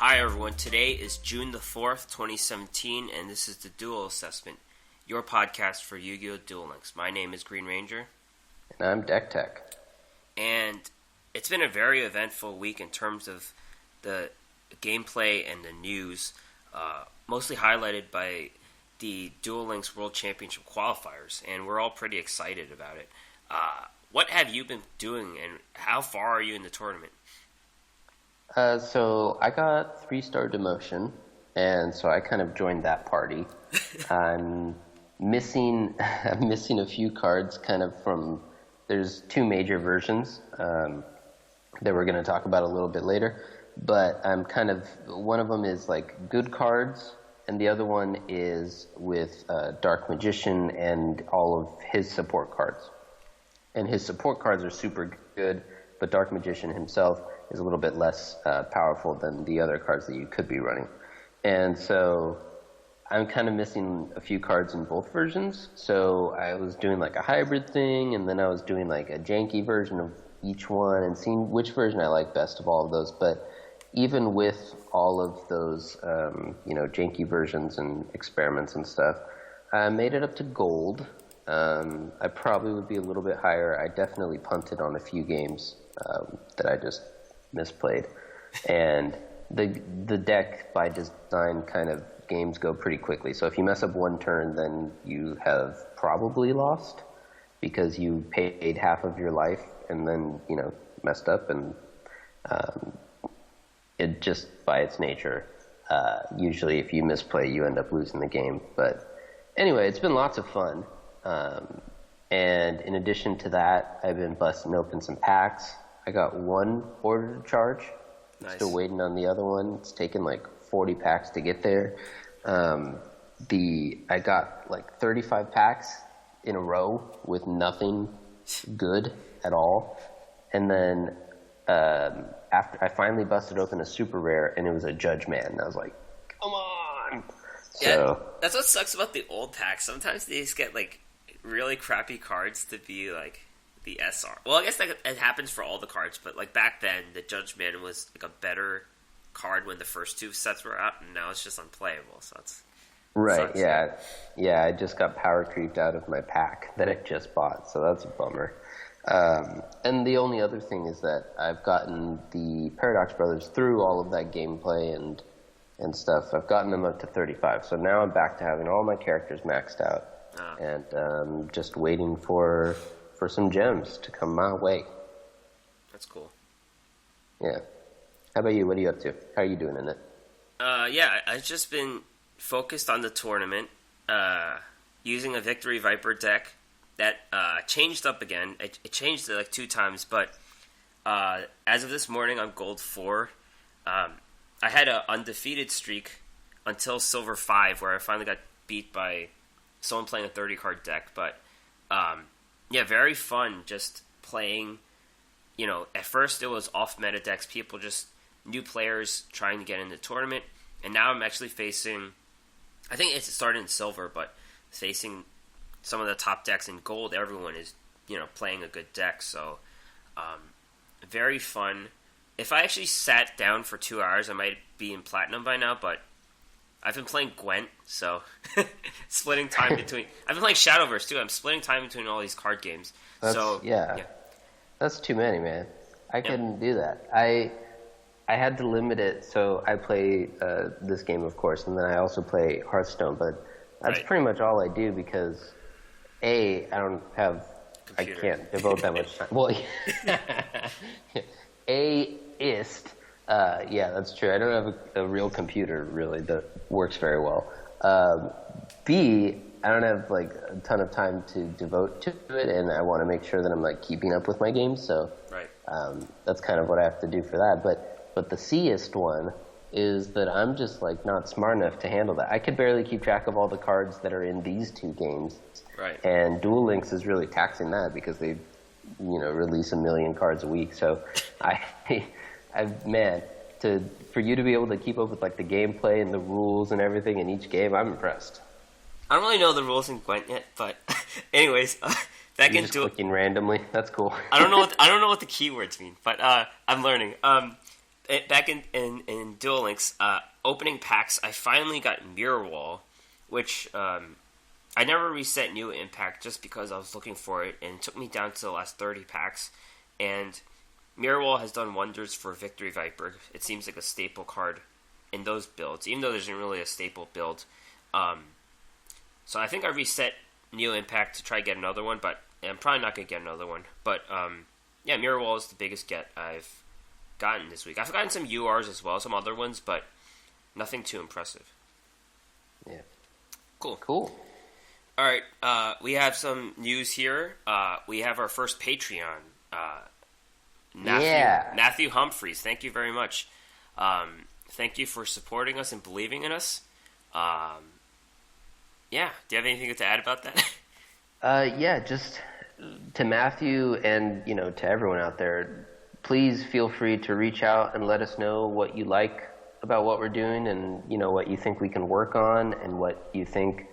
Hi everyone, today is June the 4th, 2017, and this is the Duel Assessment, your podcast for Yu-Gi-Oh! Duel Links. My name is GreenRanger. And I'm Decktech. And it's been a very eventful week in terms of the gameplay and the news, mostly highlighted by the Duel Links World Championship qualifiers, and we're all pretty excited about it. What have you been doing, and how far are you in the tournament? So I got 3-star Demotion, and so I kind of joined that party. I'm missing a few cards kind of from, there's two major versions that we're going to talk about a little bit later, but I'm kind of, one of them is like good cards, and the other one is with Dark Magician and all of his support cards. And his support cards are super good, but Dark Magician himself is a little bit less powerful than the other cards that you could be running. And so I'm kind of missing a few cards in both versions. So I was doing like a hybrid thing, and then I was doing like a janky version of each one and seeing which version I like best of all of those. But even with all of those, janky versions and experiments and stuff, I made it up to gold. I probably would be a little bit higher. I definitely punted on a few games that I just misplayed, and the deck by design kind of games go pretty quickly. So if you mess up one turn, then you have probably lost because you paid half of your life and then messed up, and it just by its nature, usually if you misplay, you end up losing the game. But anyway, it's been lots of fun, and in addition to that, I've been busting open some packs. I got one order to charge. Nice. Still waiting on the other one. It's taken like 40 packs to get there. I got like 35 packs in a row with nothing good at all. And then after I finally busted open a super rare, and it was a Judge Man. And I was like, come on! Yeah, so that's what sucks about the old packs. Sometimes they just get like really crappy cards to be like the SR. Well, I guess it happens for all the cards, but like back then, the Judge Man was like a better card when the first two sets were out, and now it's just unplayable. So that's right. Sucks. Yeah. I just got power creeped out of my pack that I just bought, so that's a bummer. And the only other thing is that I've gotten the Paradox Brothers through all of that gameplay and stuff. I've gotten them up to 35, so now I'm back to having all my characters maxed out, and just waiting for some gems to come my way. That's cool. Yeah. How about you? What are you up to? How are you doing in it? I've just been focused on the tournament, using a Victory Viper deck that changed up again. It changed it like 2 times, but as of this morning, I'm gold 4. I had an undefeated streak until silver 5, where I finally got beat by someone playing a 30-card deck, but yeah, very fun just playing. At first it was off-meta decks, people just, new players trying to get in the tournament, and now I'm actually facing, I think it started in silver, but facing some of the top decks in gold. Everyone is, playing a good deck, so very fun. If I actually sat down for 2 hours, I might be in platinum by now, but I've been playing Gwent, so splitting time between. I've been playing Shadowverse too. I'm splitting time between all these card games. Yeah, that's too many, man. I couldn't do that. I had to limit it. So I play this game, of course, and then I also play Hearthstone. But that's pretty much all I do because I don't have. Computer. I can't devote that much time. Well, yeah, that's true. I don't have a real computer, really, that works very well. B, I don't have, like, a ton of time to devote to it, and I want to make sure that I'm, like, keeping up with my games, so that's kind of what I have to do for that. But the C-est one is that I'm just, like, not smart enough to handle that. I could barely keep track of all the cards that are in these 2 games, and Duel Links is really taxing that because they, release 1 million cards a week, so for you to be able to keep up with like the gameplay and the rules and everything in each game, I'm impressed. I don't really know the rules in Gwent yet, but anyways, that can do clicking randomly. That's cool. I don't know what the keywords mean, but I'm learning. back in Duel Links, opening packs, I finally got Mirror Wall, which I never reset New Impact just because I was looking for it, and it took me down to the last 30 packs. And Mirror Wall has done wonders for Victory Viper. It seems like a staple card in those builds, even though there isn't really a staple build. So I think I reset New Impact to try to get another one, but I'm probably not going to get another one. But yeah, Mirror Wall is the biggest get I've gotten this week. I've gotten some URs as well, some other ones, but nothing too impressive. Yeah. Cool. All right, we have some news here. We have our first Patreon. Matthew Humphreys, thank you very much. Thank you for supporting us and believing in us. Yeah, do you have anything to add about that? Yeah, just to Matthew and to everyone out there, please feel free to reach out and let us know what you like about what we're doing, and what you think we can work on, and what you think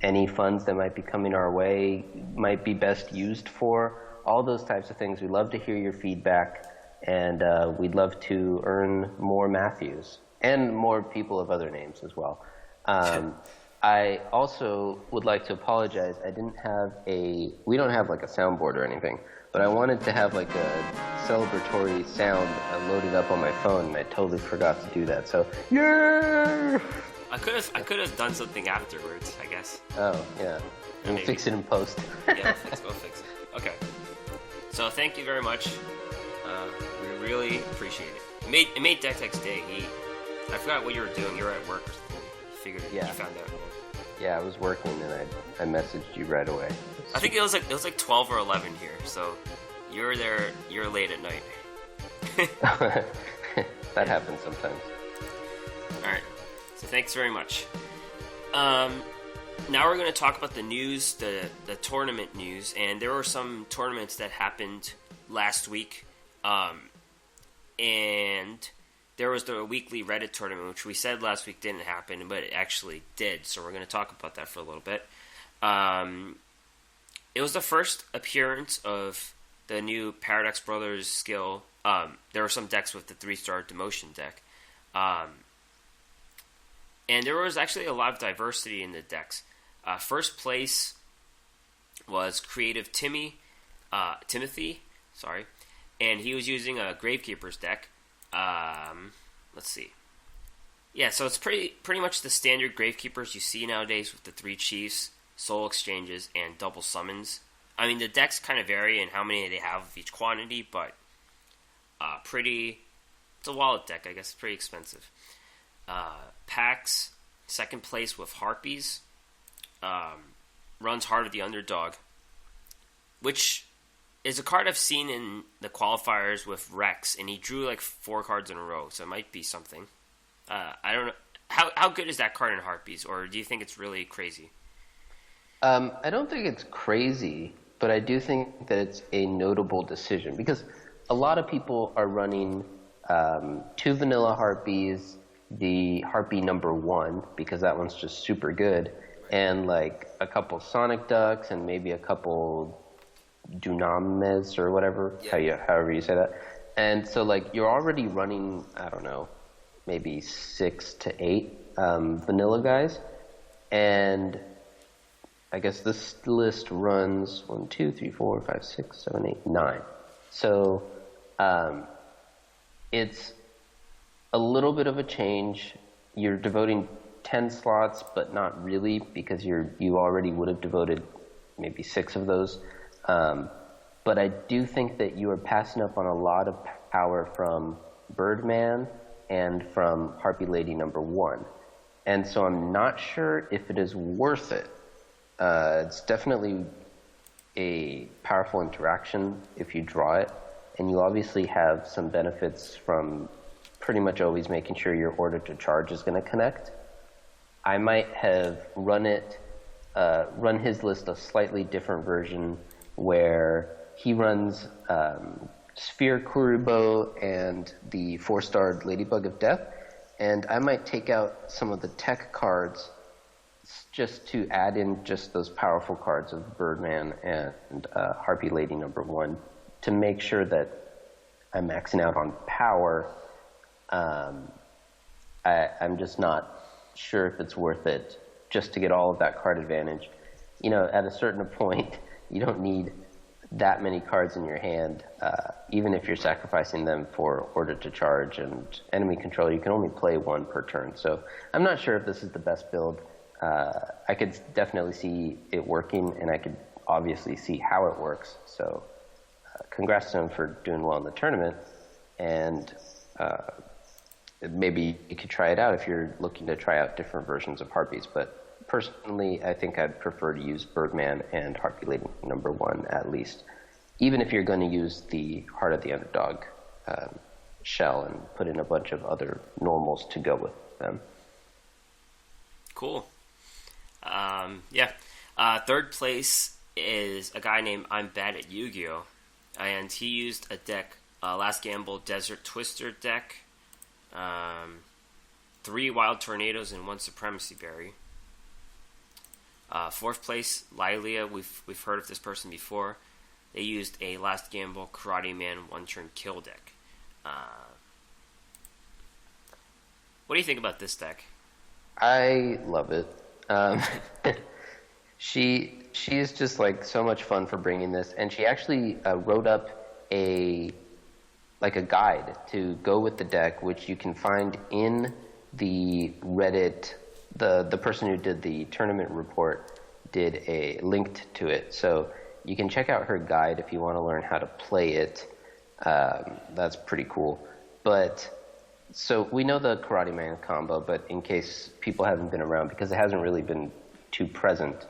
any funds that might be coming our way might be best used for. All those types of things. We'd love to hear your feedback, and we'd love to earn more Matthews and more people of other names as well. I also would like to apologize. We don't have like a soundboard or anything, but I wanted to have like a celebratory sound loaded up on my phone, and I totally forgot to do that. So, yeah! I could have done something afterwards, I guess. Oh, yeah. We'll fix it in post. Yeah, we'll fix it. Okay. So thank you very much. We really appreciate it. It made Decktech's day. I forgot what you were doing. You were at work or something. Figured you found out. Yeah, I was working, and I messaged you right away. I think it was like 12 or 11 here. So you're there. You're late at night. That happens sometimes. All right. So thanks very much. Now we're going to talk about the news, the tournament news, and there were some tournaments that happened last week, and there was the weekly Reddit tournament, which we said last week didn't happen, but it actually did, so we're going to talk about that for a little bit. It was the first appearance of the new Paradox Brothers skill. There were some decks with the 3-star Demotion deck, and there was actually a lot of diversity in the decks. First place was Creative Timothy, and he was using a Gravekeeper's deck. Let's see. Yeah, so it's pretty much the standard Gravekeepers you see nowadays with the 3 Chiefs, Soul Exchanges, and double summons. I mean, the decks kind of vary in how many they have of each quantity, but it's a wallet deck, I guess. It's pretty expensive. Pax, second place with Harpies. Runs Heart of the Underdog, which is a card I've seen in the qualifiers with Rex, and he drew like 4 cards in a row, so it might be something. I don't know. How good is that card in Harpies, or do you think it's really crazy? I don't think it's crazy, but I do think that it's a notable decision, because a lot of people are running 2 vanilla Harpies, the Harpy number 1, because that one's just super good, and like a couple Sonic Ducks, and maybe a couple Dunames or whatever, however you say that. And so like you're already running, I don't know, maybe 6 to 8 vanilla guys, and I guess this list runs 1, 2, 3, 4, 5, 6, 7, 8, 9. So it's a little bit of a change. You're devoting 10 slots, but not really, because you already would have devoted maybe 6 of those. But I do think that you are passing up on a lot of power from Birdman and from Harpy Lady number 1. And so I'm not sure if it is worth it. It's definitely a powerful interaction if you draw it, and you obviously have some benefits from pretty much always making sure your order to charge is going to connect. I might have run his list a slightly different version, where he runs Sphere Kuribo and the 4-star Ladybug of Death, and I might take out some of the tech cards just to add in just those powerful cards of Birdman and Harpy Lady number 1, to make sure that I'm maxing out on power, I'm just not sure if it's worth it just to get all of that card advantage. You know, at a certain point, you don't need that many cards in your hand, even if you're sacrificing them for order to charge and enemy control. You can only play one per turn. So I'm not sure if this is the best build. I could definitely see it working, and I could obviously see how it works. So congrats to him for doing well in the tournament, and maybe you could try it out if you're looking to try out different versions of Harpies. But personally, I think I'd prefer to use Birdman and Harpy Lady #1 at least, even if you're going to use the Heart of the Underdog shell and put in a bunch of other normals to go with them. Cool. Third place is a guy named I'm Bad at Yu-Gi-Oh! And he used a deck, Last Gamble Desert Twister deck, 3 Wild Tornadoes and 1 Supremacy Berry. Fourth place, Lilia. We've heard of this person before. They used a Last Gamble Karate Man 1-turn kill deck. What do you think about this deck? I love it. She is just like so much fun for bringing this, and she actually wrote up a guide to go with the deck, which you can find in the Reddit. The person who did the tournament report did a linked to it, so you can check out her guide if you want to learn how to play it. That's pretty cool. But so we know the Karate Man combo, but in case people haven't been around, because it hasn't really been too present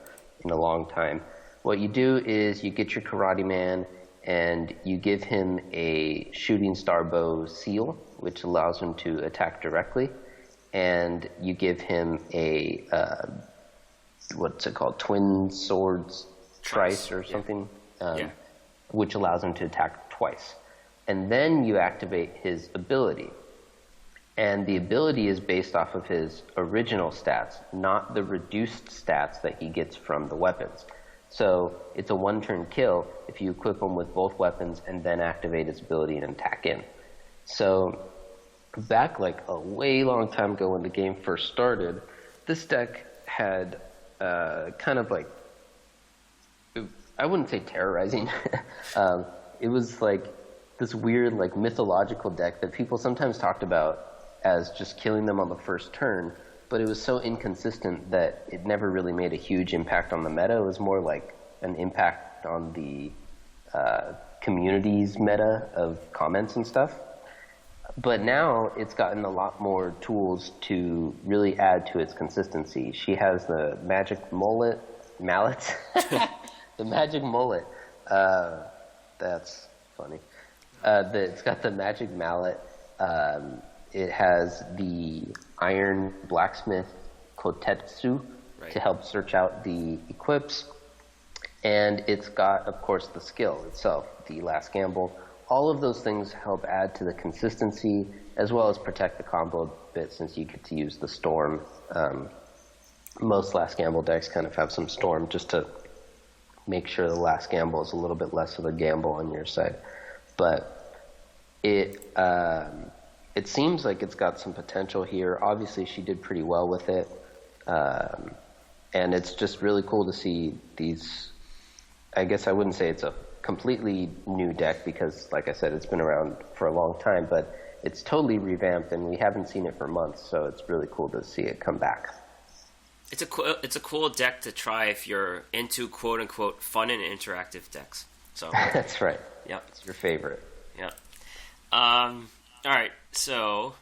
in a long time, what you do is you get your Karate Man and you give him a Shooting Star Bow seal, which allows him to attack directly, and you give him a what's it called, Twin Swords Trice or something, which allows him to attack twice. And then you activate his ability. And the ability is based off of his original stats, not the reduced stats that he gets from the weapons. So it's a 1-turn kill if you equip him with both weapons and then activate his ability and attack in. So back like a way long time ago when the game first started, this deck had kind of like, I wouldn't say terrorizing. It was like this weird like mythological deck that people sometimes talked about as just killing them on the first turn, but it was so inconsistent that it never really made a huge impact on the meta. It was more like an impact on the community's meta of comments and stuff. But now it's gotten a lot more tools to really add to its consistency. She has the magic mallet. The magic mullet. That's funny. It's got the magic mallet. It has the iron blacksmith kotetsu to help search out the equips. And it's got, of course, the skill itself, the Last Gamble. All of those things help add to the consistency, as well as protect the combo a bit, since you get to use the Storm. Most Last Gamble decks kind of have some Storm just to make sure the Last Gamble is a little bit less of a gamble on your side. But it seems like it's got some potential here. Obviously, she did pretty well with it. And it's just really cool to see these. I guess I wouldn't say it's a completely new deck because, like I said, it's been around for a long time, but it's totally revamped and we haven't seen it for months, so it's really cool to see it come back. It's a cool deck to try if you're into quote unquote fun and interactive decks. So that's right. Yeah, it's your favorite. Yeah. All right, so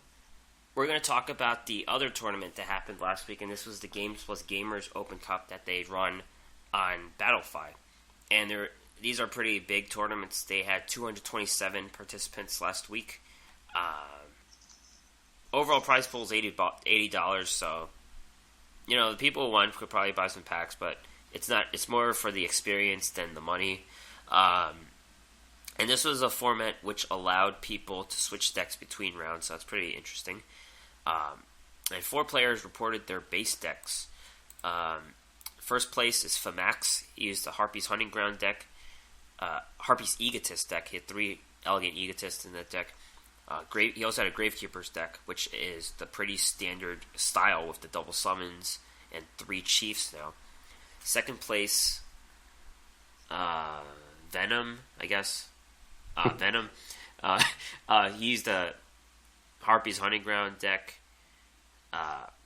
we're going to talk about the other tournament that happened last week, and this was the Games+Gamers Open Cup that they run on Battlefy. And these are pretty big tournaments. They had 227 participants last week. Overall prize pool is $80, so the people who won could probably buy some packs, but it's more for the experience than the money. And this was a format which allowed people to switch decks between rounds, so that's pretty interesting. And 4 players reported their base decks. First place is Famax. He used the Harpy's Hunting Ground deck. Harpy's Egotist deck. He had 3 Elegant Egotist in that deck. He also had a Gravekeeper's deck, which is the pretty standard style with the double summons and 3 chiefs now. Second place, Venom, I guess. Venom. He used a Harpy's Hunting Ground deck.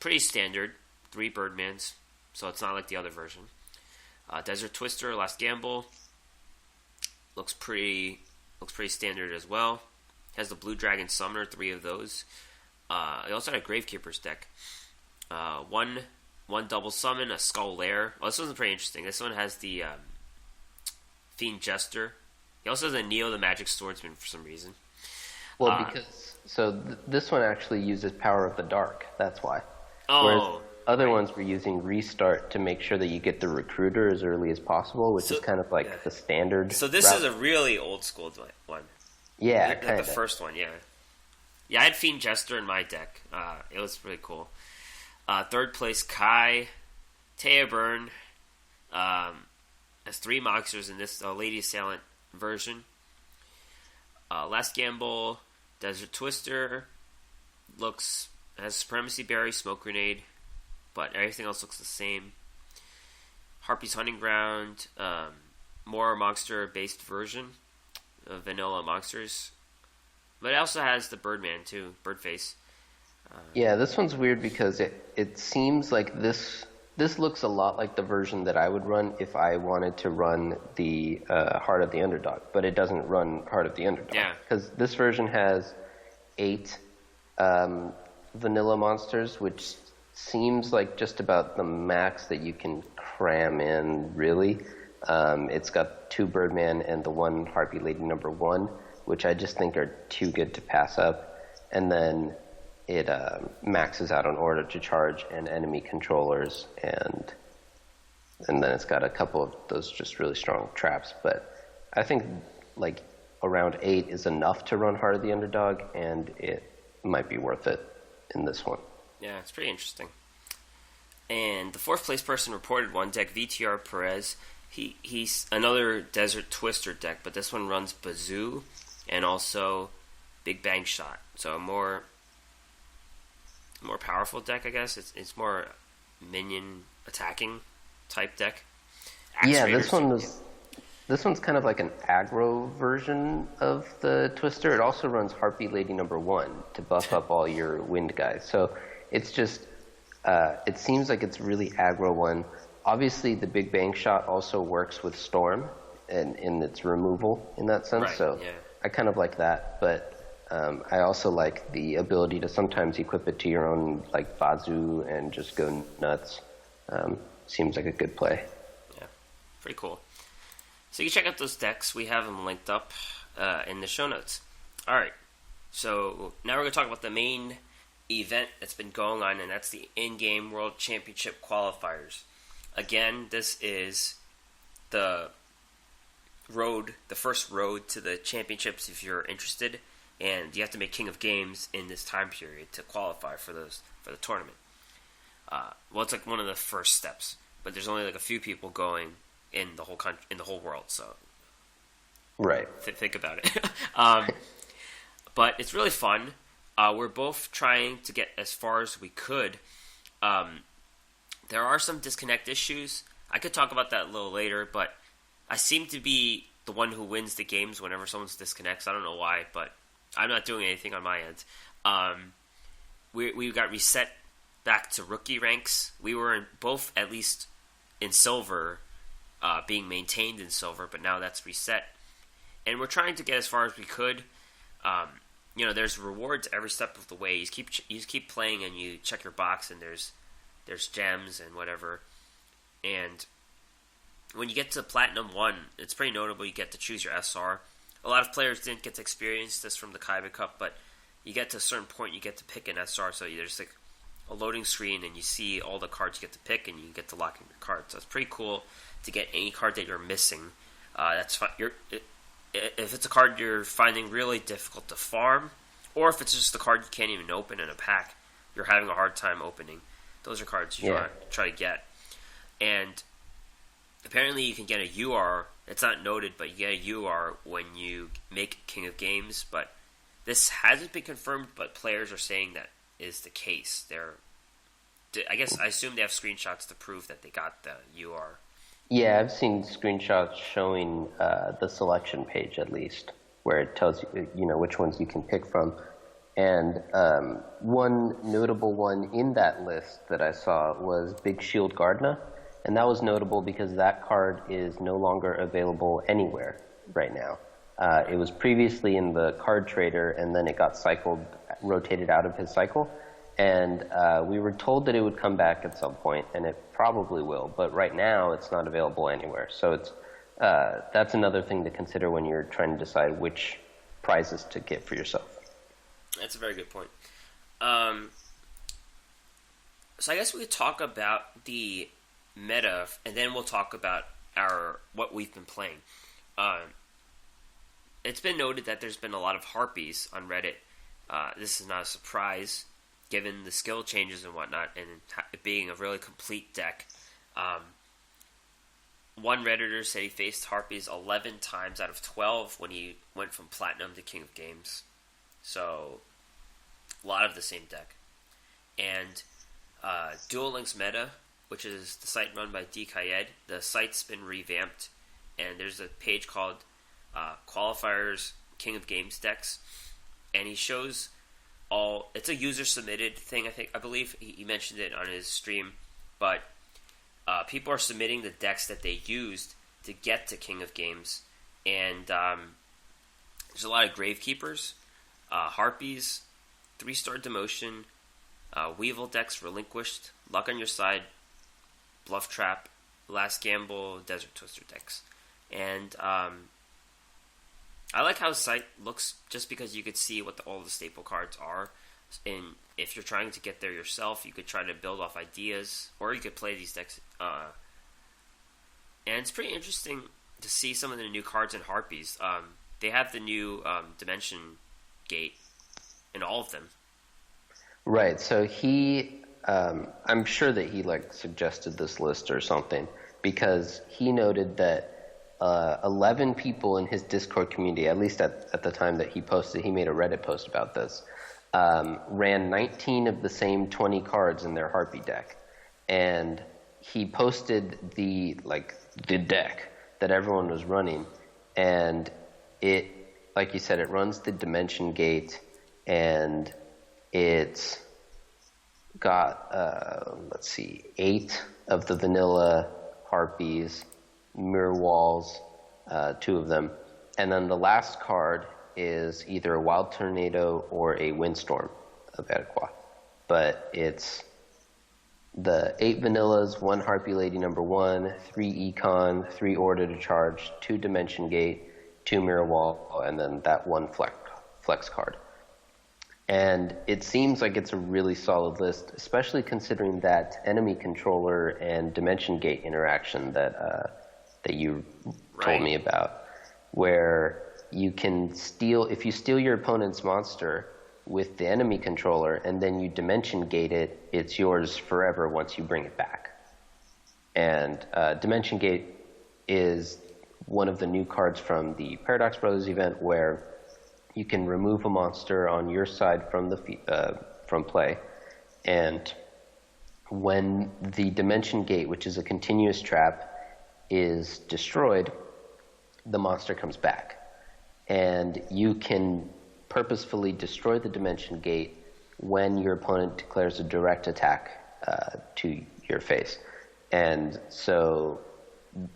Pretty standard, 3 Birdmans, so it's not like the other version. Desert Twister, Last Gamble, looks pretty standard as well. Has the Blue Dragon Summoner, 3 of those. He also had a Gravekeeper's deck. One double summon, a Skull Lair. Oh, this one's pretty interesting. This one has the Fiend Jester. He also has a Neo the Magic Swordsman for some reason. Well, this one actually uses Power of the Dark. That's why. Oh. Whereas other ones were using Restart to make sure that you get the Recruiter as early as possible, which is kind of like the standard. So this is a really old school one. Yeah, like the first one, yeah. Yeah, I had Fiend Jester in my deck. It was really cool. Third place, Kai Teoburn. Has 3 monsters in this Lady Assailant version. Last Gamble, Desert Twister. Has Supremacy Berry, Smoke Grenade, but everything else looks the same. Harpy's Hunting Ground, more monster-based version of vanilla monsters. But it also has the Birdman, too, Birdface. Yeah, this one's weird because it seems like this looks a lot like the version that I would run if I wanted to run the Heart of the Underdog, but it doesn't run Heart of the Underdog. Yeah. Because this version has 8 vanilla monsters, which seems like just about the max that you can cram in, really. It's got 2 Birdman and the 1 Harpy Lady number 1, which I just think are too good to pass up. And then it maxes out on Order to Charge and enemy controllers, and then it's got a couple of those just really strong traps. But I think like around 8 is enough to run Heart of the Underdog, and it might be worth it in this one. Yeah, it's pretty interesting. And the 4th place person reported one deck, VTR Perez. He's another Desert Twister deck, but this one runs Bazoo and also Big Bang Shot. So a more powerful deck, I guess. It's more minion attacking type deck. Yeah, this one's kind of like an aggro version of the Twister. It also runs Harpy Lady number 1 to buff up all your wind guys. So it's just it seems like it's really aggro one. Obviously, the Big Bang Shot also works with Storm and in its removal in that sense. Right, so yeah. I kind of like that, but I also like the ability to sometimes equip it to your own like Bazoo and just go nuts. Seems like a good play. Yeah, pretty cool. So you can check out those decks. We have them linked up in the show notes. All right, so now we're going to talk about the main event that's been going on, and that's the in-game World Championship Qualifiers. Again, this is the first road to the championships if you're interested, and you have to make King of Games in this time period to qualify for the tournament. Well, it's like one of the first steps, but there's only like a few people going in the whole country, in the whole world. So, right, think about it. But it's really fun. We're both trying to get as far as we could. There are some disconnect issues. I could talk about that a little later, but I seem to be the one who wins the games whenever someone disconnects. I don't know why, but I'm not doing anything on my end. We got reset back to rookie ranks. We were both at least in silver, being maintained in silver, but now that's reset. And we're trying to get as far as we could. There's rewards every step of the way. You just keep playing and you check your box, and there's gems and whatever. And when you get to Platinum 1, it's pretty notable. You get to choose your SR. A lot of players didn't get to experience this from the Kaiba Cup, but you get to a certain point, you get to pick an SR. So there's like a loading screen, and you see all the cards you get to pick, and you get to lock in your cards. So it's pretty cool to get any card that you're missing. That's fine. If it's a card you're finding really difficult to farm, or if it's just a card you can't even open in a pack, you're having a hard time opening, those are cards you try to get. And apparently you can get a UR. It's not noted, but you get a UR when you make King of Games. But this hasn't been confirmed. But players are saying that is the case. I assume they have screenshots to prove that they got the UR. Yeah, I've seen screenshots showing the selection page at least, where it tells you, which ones you can pick from. And one notable one in that list that I saw was Big Shield Gardna, and that was notable because that card is no longer available anywhere right now. It was previously in the card trader, and then it got rotated out of his cycle. And we were told that it would come back at some point, and it probably will. But right now, it's not available anywhere. So that's another thing to consider when you're trying to decide which prizes to get for yourself. That's a very good point. So I guess we could talk about the meta, and then we'll talk about what we've been playing. It's been noted that there's been a lot of harpies on Reddit. This is not a surprise, given the skill changes and whatnot, and it being a really complete deck. One Redditor said he faced harpies 11 times out of 12 when he went from Platinum to King of Games. So, a lot of the same deck. And Duel Links Meta, which is the site run by D. Kayed, the site's been revamped, and there's a page called Qualifiers King of Games decks, and he shows it's a user-submitted thing, I believe. He mentioned it on his stream, but people are submitting the decks that they used to get to King of Games, and there's a lot of Gravekeepers, Harpies, 3-star Demotion, Weevil decks, Relinquished, Luck on Your Side, Bluff Trap, Last Gamble, Desert Twister decks. And I like how the site looks just because you could see what all the staple cards are. And if you're trying to get there yourself, you could try to build off ideas, or you could play these decks. And it's pretty interesting to see some of the new cards in Harpies. They have the new Dimension Gate in all of them. Right, so I'm sure that he suggested this list or something, because he noted that 11 people in his Discord community, at least at the time that he made a Reddit post about this, ran 19 of the same 20 cards in their Harpy deck. And he posted the deck that everyone was running, and it, like you said, it runs the Dimension Gate, and it's got, 8 of the vanilla Harpies, Mirror Walls, 2 of them. And then the last card is either a Wild Tornado or a Windstorm of Iroquois. But it's the 8 vanillas, 1 Harpy Lady number 1, 3 Econ, 3 Order to Charge, 2 Dimension Gate, 2 Mirror Wall, and then that 1 flex card. And it seems like it's a really solid list, especially considering that enemy controller and Dimension Gate interaction that you told me about, where you can if you steal your opponent's monster with the enemy controller and then you Dimension Gate it, it's yours forever once you bring it back. And Dimension Gate is one of the new cards from the Paradox Brothers event, where you can remove a monster on your side from play, and when the Dimension Gate, which is a continuous trap, is destroyed, the monster comes back. And you can purposefully destroy the Dimension Gate when your opponent declares a direct attack to your face. And so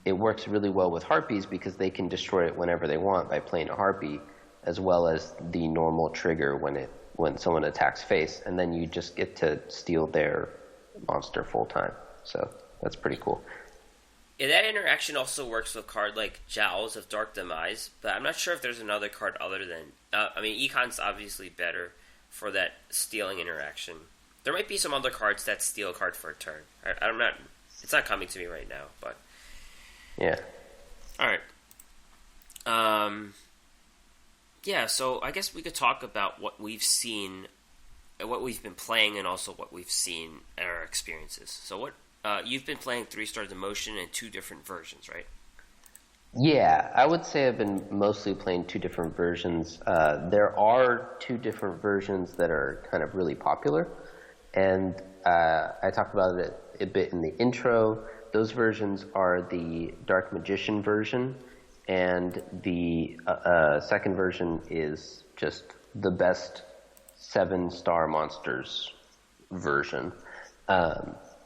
it works really well with Harpies because they can destroy it whenever they want by playing a Harpy, as well as the normal trigger when someone attacks face, and then you just get to steal their monster full time. So that's pretty cool. Yeah, that interaction also works with a card like Jowls of Dark Demise, but I'm not sure if there's another card other than... Econ's obviously better for that stealing interaction. There might be some other cards that steal a card for a turn. It's not coming to me right now, but... Yeah. Alright. Yeah, so I guess we could talk about what we've seen, what we've been playing, and also what we've seen in our experiences. So You've been playing 3-star Demotion in 2 different versions, right? Yeah, I would say I've been mostly playing 2 different versions. There are 2 different versions that are kind of really popular, and I talked about it a bit in the intro. Those versions are the Dark Magician version, and the second version is just the best 7-star monsters version.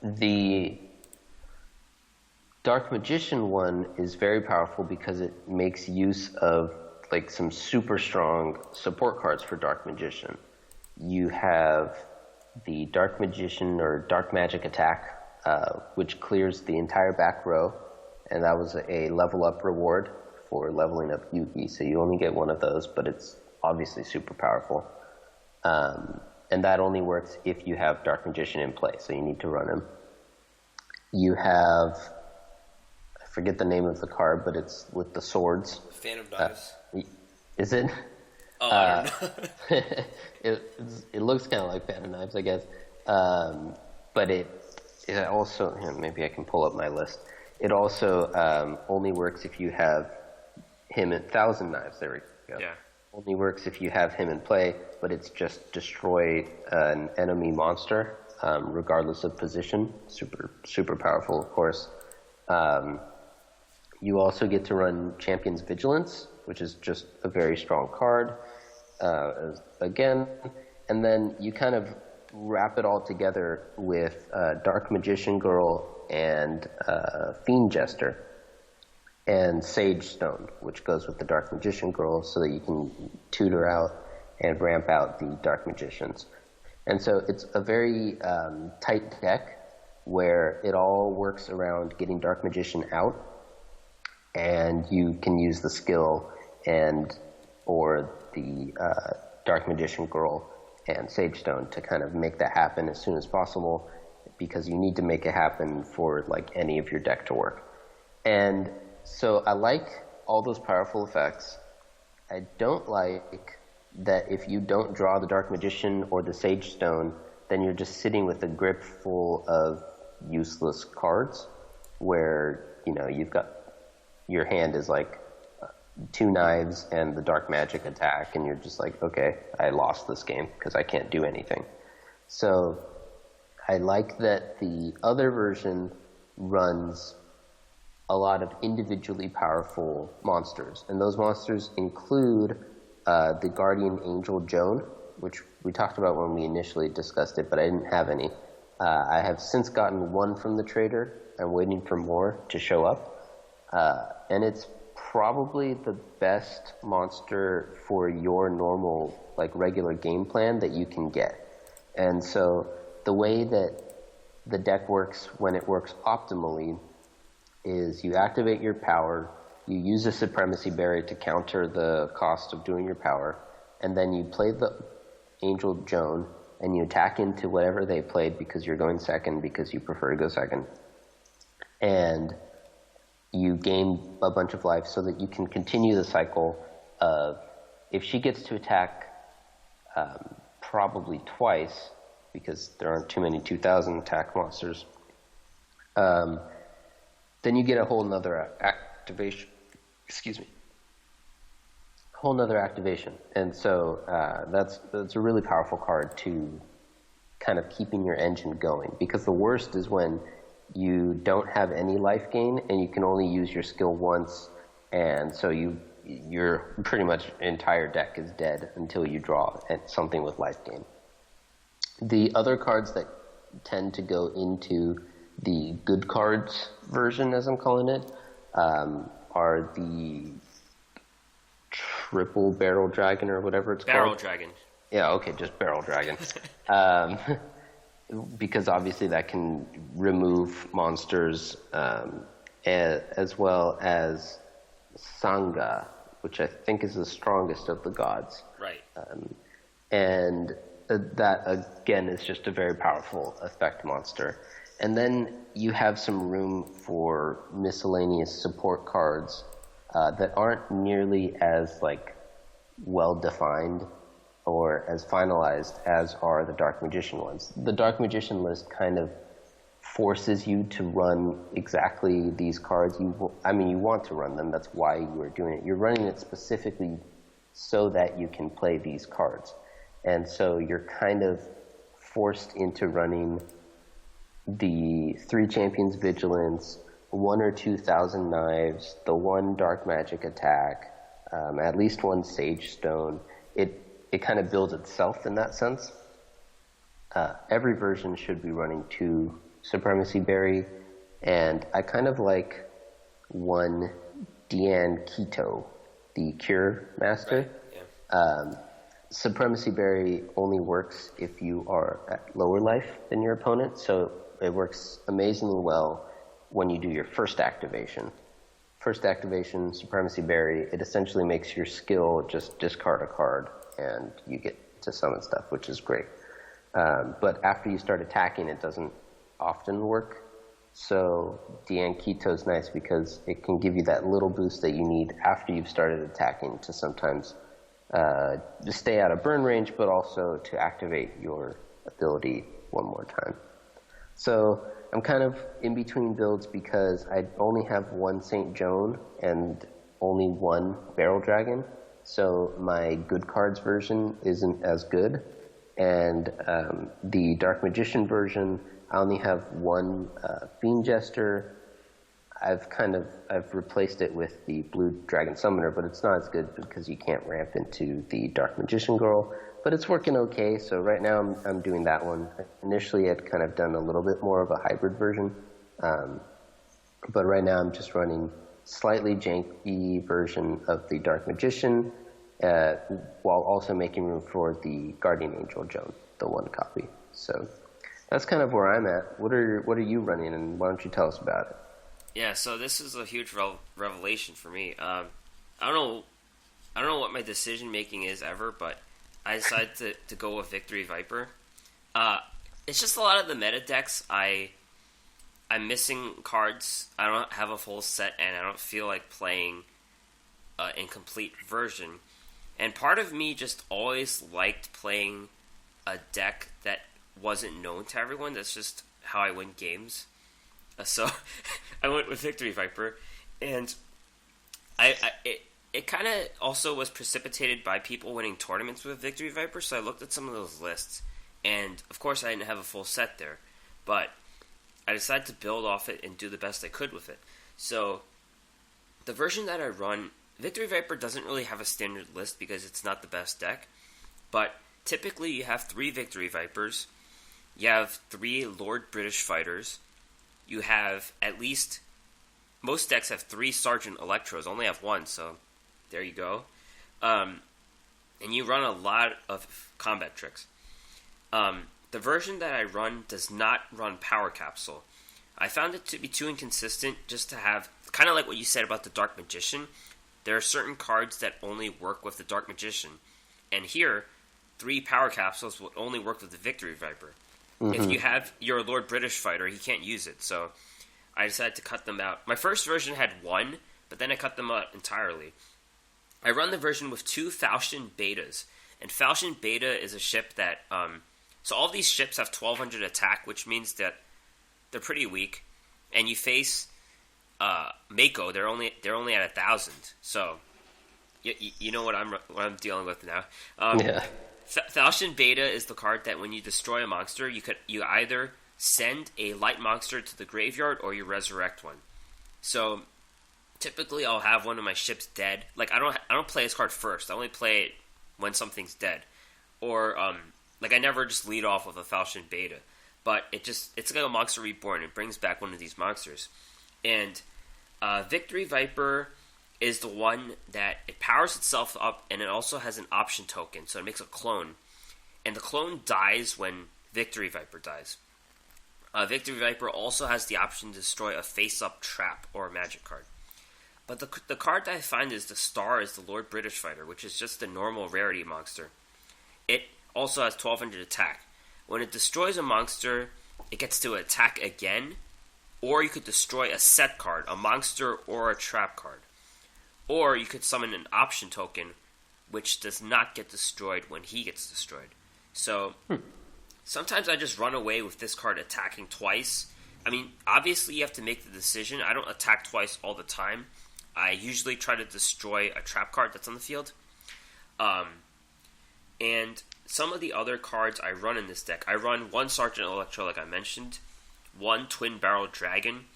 The Dark Magician one is very powerful because it makes use of like some super strong support cards for Dark Magician. You have the Dark Magician or Dark Magic attack, which clears the entire back row, and that was a level up reward for leveling up Yugi. So you only get one of those, but it's obviously super powerful. And that only works if you have Dark Magician in play, so you need to run him. You have, I forget the name of the card, but it's with the swords. Fan of Knives. Is it? Oh, I don't know. It looks kind of like Fan of Knives, I guess. But it also, maybe I can pull up my list. It also only works if you have him at 1,000 Knives. There we go. Yeah. Only works if you have him in play, but it's just destroy an enemy monster, regardless of position. Super powerful, of course. You also get to run Champion's Vigilance, which is just a very strong card, again. And then you kind of wrap it all together with Dark Magician Girl and Fiend Jester. And Sage Stone, which goes with the Dark Magician Girl, so that you can tutor out and ramp out the Dark Magicians. And so it's a very tight deck where it all works around getting Dark Magician out, and you can use the skill or the Dark Magician Girl and Sage Stone to kind of make that happen as soon as possible, because you need to make it happen for like any of your deck to work. And so I like all those powerful effects. I don't like that if you don't draw the Dark Magician or the Sage Stone, then you're just sitting with a grip full of useless cards where, you've got, your hand is like 2 knives and the Dark Magic attack, and you're just like, okay, I lost this game because I can't do anything. So I like that the other version runs a lot of individually powerful monsters, and those monsters include the Guardian Angel Joan, which we talked about when we initially discussed it, but I didn't have any. I have since gotten one from the trader. I'm waiting for more to show up, and it's probably the best monster for your normal, like regular game plan that you can get. And so the way that the deck works when it works optimally is you activate your power, you use a Supremacy Berry to counter the cost of doing your power, and then you play the Angel Joan, and you attack into whatever they played because you're going second because you prefer to go second. And you gain a bunch of life so that you can continue the cycle of, if she gets to attack probably twice, because there aren't too many 2,000 attack monsters, then you get a whole nother activation. Whole nother activation. And so that's a really powerful card to kind of keeping your engine going. Because the worst is when you don't have any life gain and you can only use your skill once, and so your pretty much entire deck is dead until you draw something with life gain. The other cards that tend to go into the good cards version, as I'm calling it, are the triple barrel dragon or whatever it's called. Barrel dragon. Yeah, okay, just barrel dragon. Because obviously that can remove monsters, as well as Sangha, which I think is the strongest of the gods. Right. And that, again, is just a very powerful effect monster. And then you have some room for miscellaneous support cards that aren't nearly as well defined or as finalized as are the Dark Magician ones. The Dark Magician list kind of forces you to run exactly these cards. You want to run them. That's why you are doing it. You're running it specifically so that you can play these cards. And so you're kind of forced into running the 3 Champions Vigilance, 1 or 2 Thousand Knives, the 1 Dark Magic attack, at least 1 Sage Stone. It kind of builds itself in that sense. Every version should be running 2 Supremacy Berry, and I kind of like 1 Dian Keto, the Cure Master. Right. Yeah. Supremacy Berry only works if you are at lower life than your opponent, so it works amazingly well when you do your first activation. First activation, Supremacy Berry, it essentially makes your skill just discard a card, and you get to summon stuff, which is great. But after you start attacking, it doesn't often work. So Dian Keto is nice because it can give you that little boost that you need after you've started attacking to sometimes just stay out of burn range, but also to activate your ability one more time. So I'm kind of in between builds because I only have 1 St. Joan and only 1 Barrel Dragon. So my good cards version isn't as good. And the Dark Magician version, I only have 1 Fiend Jester. I've replaced it with the Blue Dragon Summoner, but it's not as good because you can't ramp into the Dark Magician Girl. But it's working okay, so right now I'm doing that one. Initially I'd kind of done a little bit more of a hybrid version, but right now I'm just running slightly janky version of the Dark Magician, while also making room for the Guardian Angel Joan, the 1 copy. So that's kind of where I'm at. What are you running, and why don't you tell us about it? Yeah, so this is a huge revelation for me. I don't know what my decision making is ever, but I decided to go with Victory Viper. It's just a lot of the meta decks. I'm missing cards. I don't have a full set, and I don't feel like playing an incomplete version. And part of me just always liked playing a deck that wasn't known to everyone. That's just how I win games. So I went with Victory Viper, and it kind of also was precipitated by people winning tournaments with Victory Viper, so I looked at some of those lists, and of course I didn't have a full set there, but I decided to build off it and do the best I could with it. So the version that I run, Victory Viper doesn't really have a standard list because it's not the best deck, but typically you have 3 Victory Vipers, you have 3 Lord British Fighters, you have at least, most decks have 3 Sergeant Electros, only have 1, so there you go. And you run a lot of combat tricks. The version that I run does not run Power Capsule. I found it to be too inconsistent just to have, kind of like what you said about the Dark Magician, there are certain cards that only work with the Dark Magician. And here, 3 Power Capsules will only work with the Victory Viper. Mm-hmm. If you have your Lord British Fighter, he can't use it, so I decided to cut them out. My first version had 1, but then I cut them out entirely. I run the version with 2 Falchion Betas, and Falchion Beta is a ship that, so all these ships have 1200 attack, which means that they're pretty weak, and you face Mako, they're only at 1000, so you know what I'm dealing with now. Yeah. Falchion Beta is the card that when you destroy a monster, you either send a light monster to the graveyard or you resurrect one. So typically I'll have one of my ships dead. Like I don't play this card first. I only play it when something's dead. Or like I never just lead off with a Falchion Beta. But it's like a monster reborn. It brings back one of these monsters. And Victory Viper is the one that it powers itself up, and it also has an option token, so it makes a clone. And the clone dies when Victory Viper dies. Victory Viper also has the option to destroy a face-up trap or a magic card. But the card that I find is the star is the Lord British Fighter, which is just a normal rarity monster. It also has 1200 attack. When it destroys a monster, it gets to attack again, or you could destroy a set card, a monster or a trap card. Or you could summon an option token, which does not get destroyed when he gets destroyed. So sometimes I just run away with this card attacking twice, I mean, obviously you have to make the decision. I don't attack twice all the time. I usually try to destroy a trap card that's on the field. And some of the other cards I run in this deck, I run one Sergeant Electro, like I mentioned, one Twin Barrel Dragon,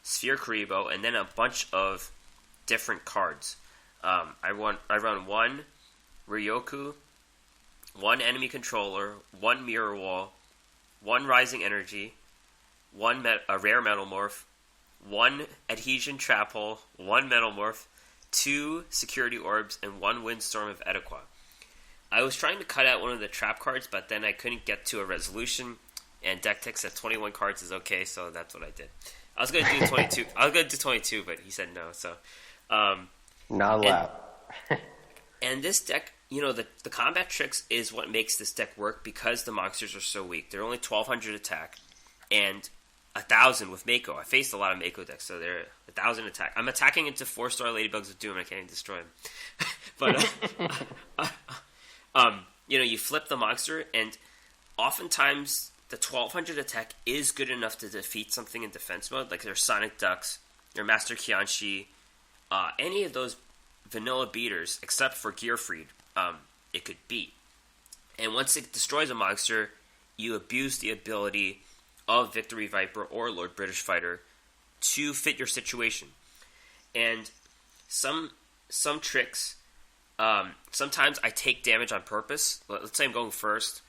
Sphere Karibo, and then a bunch of different cards. I run one Ryoku, one Enemy Controller, one Mirror Wall, one Rising Energy, a Rare Metalmorph, one Adhesion Trap Hole, one Metalmorph, two Security Orbs, and one Windstorm of Edequa. I was trying to cut out one of the trap cards, but then I couldn't get to a resolution, and DeckTech said 21 cards is okay, so that's what I did. I was going to do 22. I was going to do 22, but he said no. So, not allowed. And this deck, you know, the combat tricks is what makes this deck work because the monsters are so weak. They're only 1,200 attack and 1,000 with Mako. I faced a lot of Mako decks, so they're 1,000 attack. I'm attacking into 4-star Ladybugs of Doom, and I can't even destroy them. But you know, you flip the monster, and oftentimes the 1,200 attack is good enough to defeat something in defense mode, like their Sonic Ducks, their Master Kianshi, any of those vanilla beaters, except for Gearfried, it could beat. And once it destroys a monster, you abuse the ability of Victory Viper or Lord British Fighter to fit your situation. And some tricks, sometimes I take damage on purpose. Let's say I'm going first.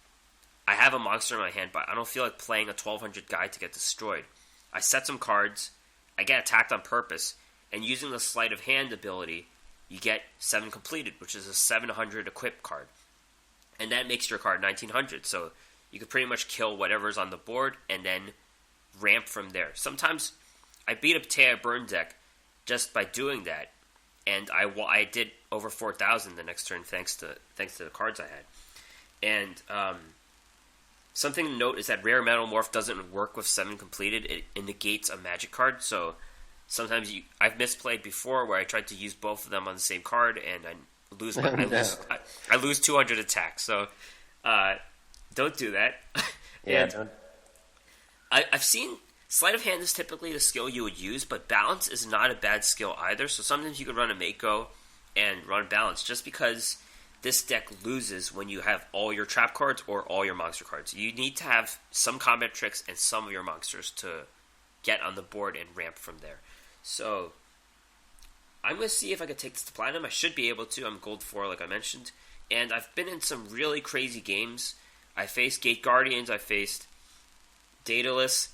I have a monster in my hand, but I don't feel like playing a 1,200 guy to get destroyed. I set some cards, I get attacked on purpose, and using the Sleight of Hand ability, you get 7 completed, which is a 700 equip card. And that makes your card 1,900, so you can pretty much kill whatever's on the board and then ramp from there. Sometimes I beat up Taya Burn deck just by doing that, and I did over 4,000 the next turn thanks to the cards I had. And something to note is that Rare Metalmorph doesn't work with 7 completed. It negates a magic card, so sometimes I've misplayed before where I tried to use both of them on the same card, and I lose 200 attack. So don't do that. Yeah. I've seen Sleight of Hand is typically the skill you would use, but Balance is not a bad skill either. So sometimes you could run a Mako and run Balance, just because this deck loses when you have all your trap cards or all your monster cards. You need to have some combat tricks and some of your monsters to get on the board and ramp from there. So I'm going to see if I can take this to Platinum. I should be able to. I'm Gold 4, like I mentioned. And I've been in some really crazy games. I faced Gate Guardians. I faced Daedalus.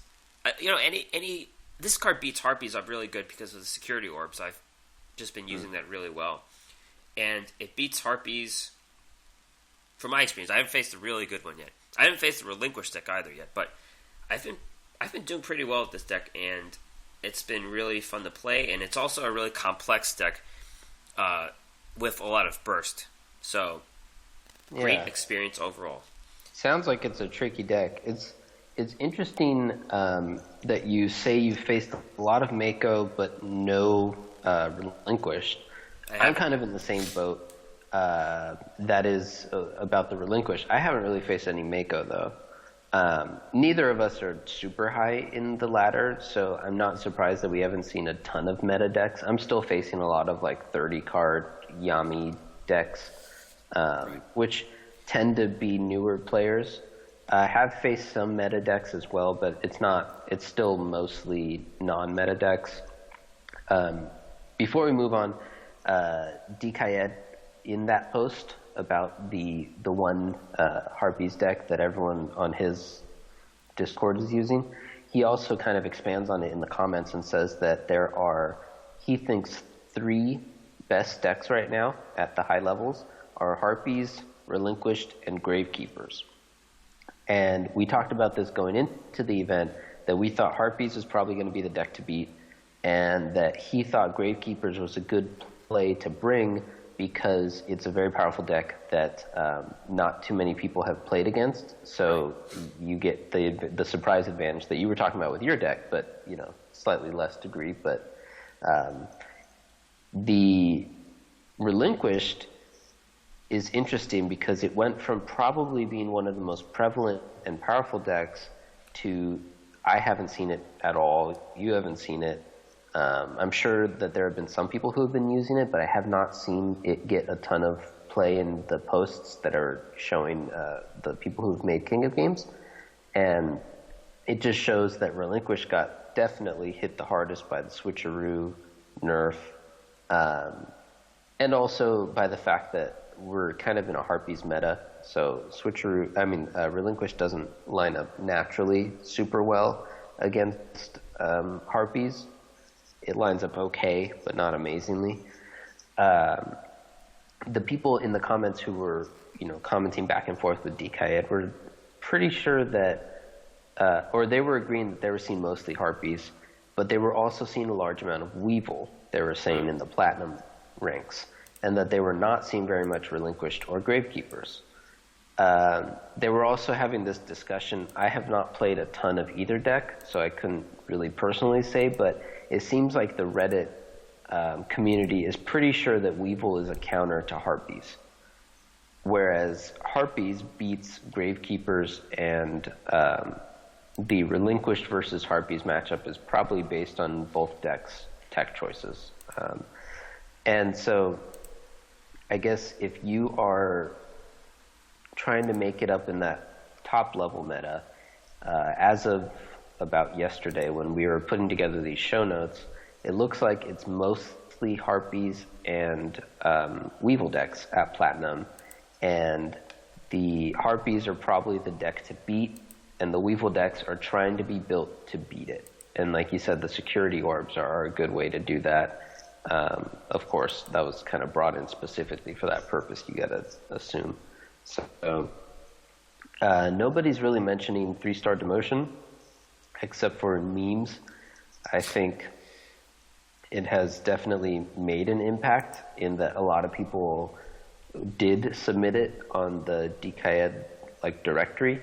This card beats Harpies up really good because of the Security Orbs. I've just been using that really well. And it beats Harpies, from my experience. I haven't faced a really good one yet. I haven't faced a Relinquished deck either yet, but I've been doing pretty well with this deck, and it's been really fun to play, and it's also a really complex deck with a lot of burst. So, great experience overall. Sounds like it's a tricky deck. It's interesting that you say you've faced a lot of Mako, but no Relinquished. I'm kind of in the same boat. That is about the Relinquished. I haven't really faced any Mako, though. Neither of us are super high in the ladder, so I'm not surprised that we haven't seen a ton of meta decks. I'm still facing a lot of like 30-card Yami decks, which tend to be newer players. I have faced some meta decks as well, but it's still mostly non-meta decks. Before we move on, DKed in that post about the one Harpies deck that everyone on his Discord is using, he also kind of expands on it in the comments and says that there are, he thinks, 3 best decks right now at the high levels are Harpies, Relinquished, and Gravekeepers. And we talked about this going into the event, that we thought Harpies was probably going to be the deck to beat, and that he thought Gravekeepers was a good play to bring because it's a very powerful deck that not too many people have played against. So you get the surprise advantage that you were talking about with your deck, but slightly less degree. But the Relinquished is interesting because it went from probably being one of the most prevalent and powerful decks to I haven't seen it at all. You haven't seen it. I'm sure that there have been some people who have been using it, but I have not seen it get a ton of play in the posts that are showing the people who've made King of Games. And it just shows that Relinquish got definitely hit the hardest by the switcheroo nerf, and also by the fact that we're kind of in a Harpies meta. So Relinquish doesn't line up naturally super well against Harpies. It lines up okay, but not amazingly. The people in the comments who were, commenting back and forth with DKID were pretty sure that, or they were agreeing that they were seeing mostly Harpies, but they were also seeing a large amount of Weevil, they were saying, in the Platinum ranks, and that they were not seeing very much Relinquished or Gravekeepers. They were also having this discussion. I have not played a ton of either deck, so I couldn't really personally say, but it seems like the Reddit community is pretty sure that Weevil is a counter to Harpies, whereas Harpies beats Gravekeepers, and the Relinquished versus Harpies matchup is probably based on both decks' tech choices. And so I guess if you are trying to make it up in that top level meta, as of about yesterday when we were putting together these show notes, it looks like it's mostly Harpies and Weevil decks at Platinum, and the Harpies are probably the deck to beat, and the Weevil decks are trying to be built to beat it. And like you said, the security orbs are a good way to do that. Of course, that was kind of brought in specifically for that purpose, you gotta assume. So nobody's really mentioning 3-star Demotion, except for memes. I think it has definitely made an impact in that a lot of people did submit it on the DKID directory,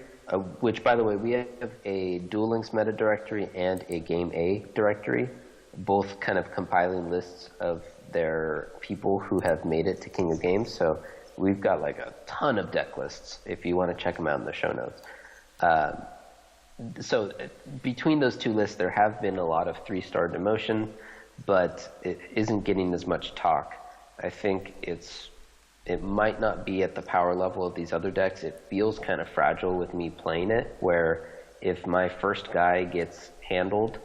which, by the way, we have a Duel Links meta directory and a GameA directory, both kind of compiling lists of their people who have made it to King of Games. So we've got a ton of deck lists if you want to check them out in the show notes. So between those two lists, there have been a lot of 3-star Demotion, but it isn't getting as much talk. I think it might not be at the power level of these other decks. It feels kind of fragile with me playing it, where if my first guy gets handled,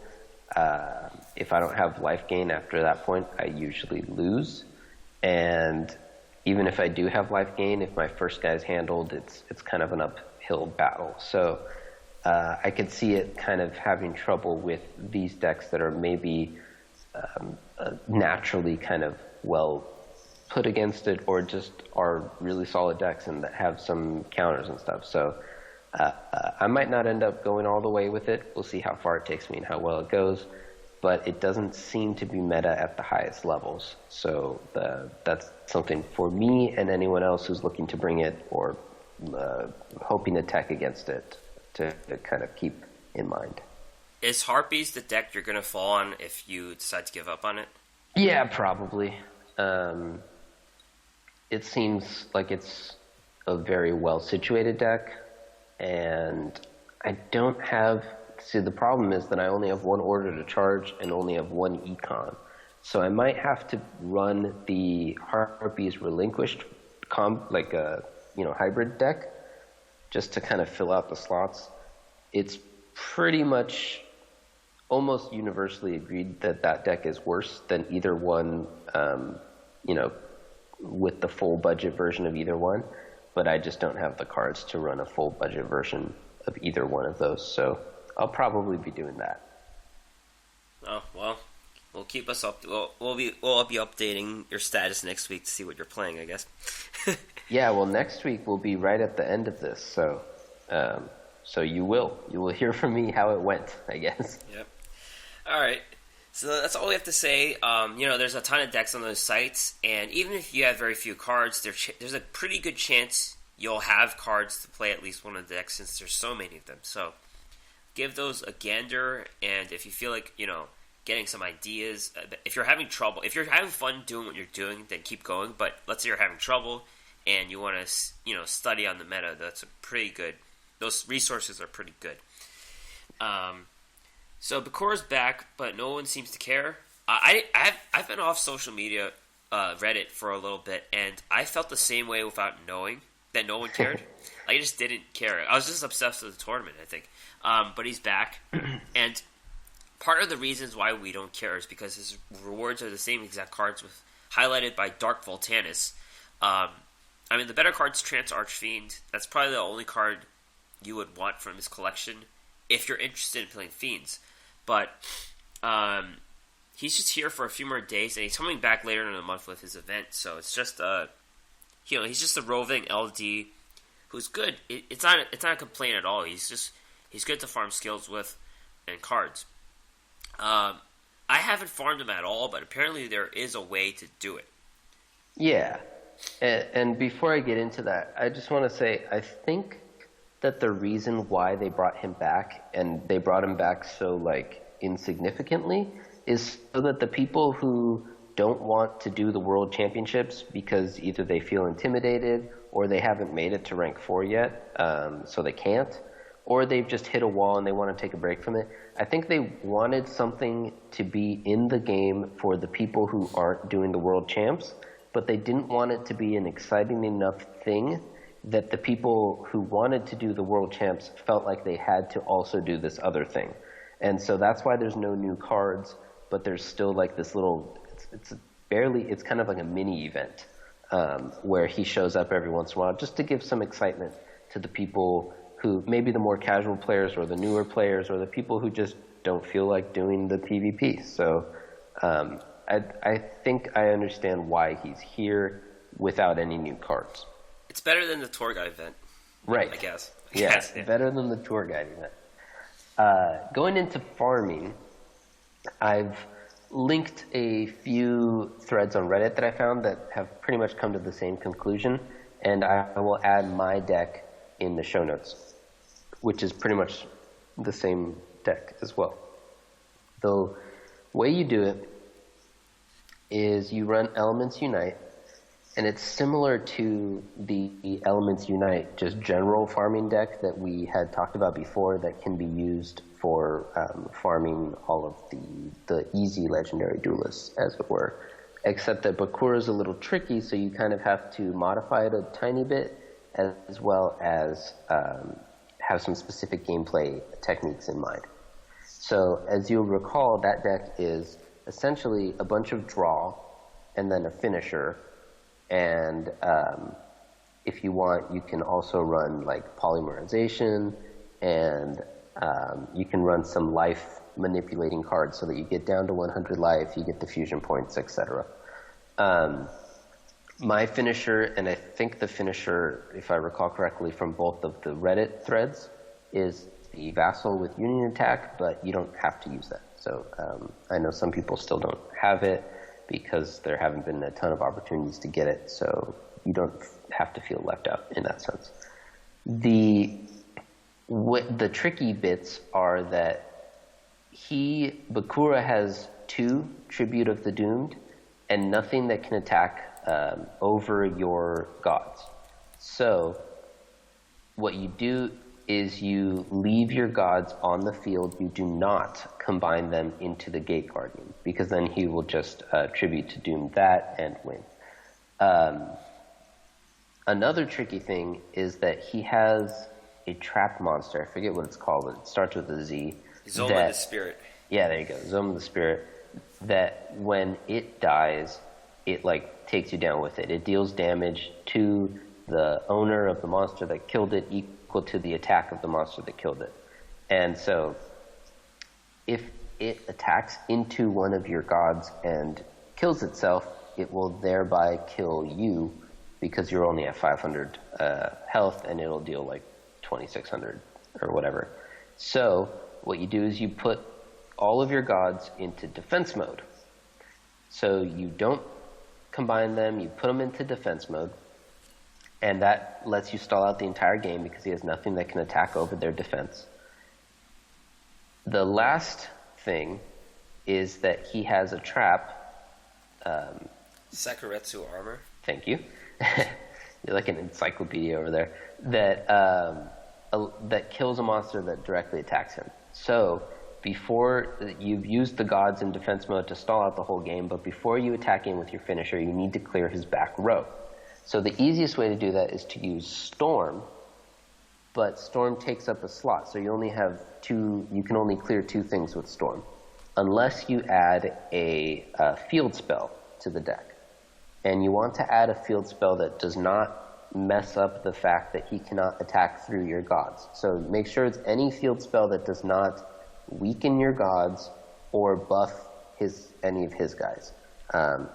if I don't have life gain after that point, I usually lose. And even if I do have life gain, if my first guy's handled, it's kind of an uphill battle. So I could see it kind of having trouble with these decks that are maybe naturally kind of well put against it, or just are really solid decks and that have some counters and stuff. So I might not end up going all the way with it. We'll see how far it takes me and how well it goes. But it doesn't seem to be meta at the highest levels. So that's something for me and anyone else who's looking to bring it or hoping to tech against it to kind of keep in mind. Is Harpies the deck you're going to fall on if you decide to give up on it? Yeah, probably. It seems like it's a very well-situated deck, and I don't have... See, the problem is that I only have one order to charge and only have one econ. So I might have to run the Harpies Relinquished hybrid deck just to kind of fill out the slots. It's pretty much almost universally agreed that that deck is worse than either one, with the full budget version of either one. But I just don't have the cards to run a full budget version of either one of those. So I'll probably be doing that. Oh, well, we'll keep us up. We'll be updating your status next week to see what you're playing, I guess. Yeah, well, next week will be right at the end of this, so you will hear from me how it went, I guess. Yep. All right. So that's all we have to say. There's a ton of decks on those sites, and even if you have very few cards, there's a pretty good chance you'll have cards to play at least one of the decks, since there's so many of them. So give those a gander, and if you feel like, getting some ideas, if you're having trouble, if you're having fun doing what you're doing, then keep going. But let's say you're having trouble and you want to, study on the meta, that's a pretty good, those resources are pretty good. So Bakura's back, but no one seems to care. I've been off social media, Reddit for a little bit, and I felt the same way without knowing that no one cared. I just didn't care. I was just obsessed with the tournament, I think. But he's back, and part of the reasons why we don't care is because his rewards are the same exact cards, with highlighted by Dark Voltanis. I mean, the better card's Trance Archfiend. That's probably the only card you would want from his collection if you're interested in playing Fiends. But he's just here for a few more days, and he's coming back later in the month with his event. So it's just he's just a roving LD who's good. It's not a complaint at all. He's good to farm skills with and cards. I haven't farmed him at all, but apparently there is a way to do it. Yeah. And before I get into that, I just want to say I think that the reason why they brought him back, and they brought him back so insignificantly, is so that the people who don't want to do the World Championships because either they feel intimidated or they haven't made it to rank 4 yet, so they can't, or they've just hit a wall and they want to take a break from it. I think they wanted something to be in the game for the people who aren't doing the World Champs, but they didn't want it to be an exciting enough thing that the people who wanted to do the World Champs felt like they had to also do this other thing. And so that's why there's no new cards, but there's still this little, it's kind of like a mini event where he shows up every once in a while just to give some excitement to the people who, maybe the more casual players or the newer players or the people who just don't feel like doing the PvP. So I think I understand why he's here without any new cards. It's better than the tour guide event. Right. I guess. Yeah, better than the tour guide event. Going into farming, I've linked a few threads on Reddit that I found that have pretty much come to the same conclusion, and I will add my deck in the show notes, which is pretty much the same deck as well. The way you do it is you run Elements Unite, and it's similar to the Elements Unite, just general farming deck that we had talked about before that can be used for farming all of the easy legendary duelists, as it were. Except that Bakura is a little tricky, so you kind of have to modify it a tiny bit, as well as have some specific gameplay techniques in mind. So, as you'll recall, that deck is essentially a bunch of draw and then a finisher. And if you want, you can also run polymerization, and you can run some life manipulating cards so that you get down to 100 life, you get the fusion points, etc. My finisher, and I think the finisher, if I recall correctly from both of the Reddit threads, is the Vassal with Union Attack, but you don't have to use that. So I know some people still don't have it because there haven't been a ton of opportunities to get it, so you don't have to feel left out in that sense. The tricky bits are that Bakura has 2 Tribute of the Doomed and nothing that can attack over your gods. So what you do is you leave your gods on the field. You do not combine them into the Gate Guardian, because then he will just Tribute to Doom that and win. Another tricky thing is that he has a trap monster. I forget what it's called, but it starts with a Z. Zoma the Spirit. Yeah, there you go. Zoma the Spirit. That when it dies, it takes you down with it. It deals damage to the owner of the monster that killed it, equal to the attack of the monster that killed it. And so if it attacks into one of your gods and kills itself, it will thereby kill you, because you're only at 500 health, and it'll deal 2,600 or whatever. So what you do is you put all of your gods into defense mode. So you don't combine them, you put them into defense mode, and that lets you stall out the entire game because he has nothing that can attack over their defense. The last thing is that he has a trap. Sakuretsu Armor. Thank you. You're like an encyclopedia over there. That kills a monster that directly attacks him. So before you've used the gods in defense mode to stall out the whole game, but before you attack in with your finisher, you need to clear his back row. So the easiest way to do that is to use Storm, but Storm takes up a slot, so you only have you can only clear 2 things with Storm, unless you add a field spell to the deck. And you want to add a field spell that does not mess up the fact that he cannot attack through your gods. So make sure it's any field spell that does not weaken your gods or buff any of his guys.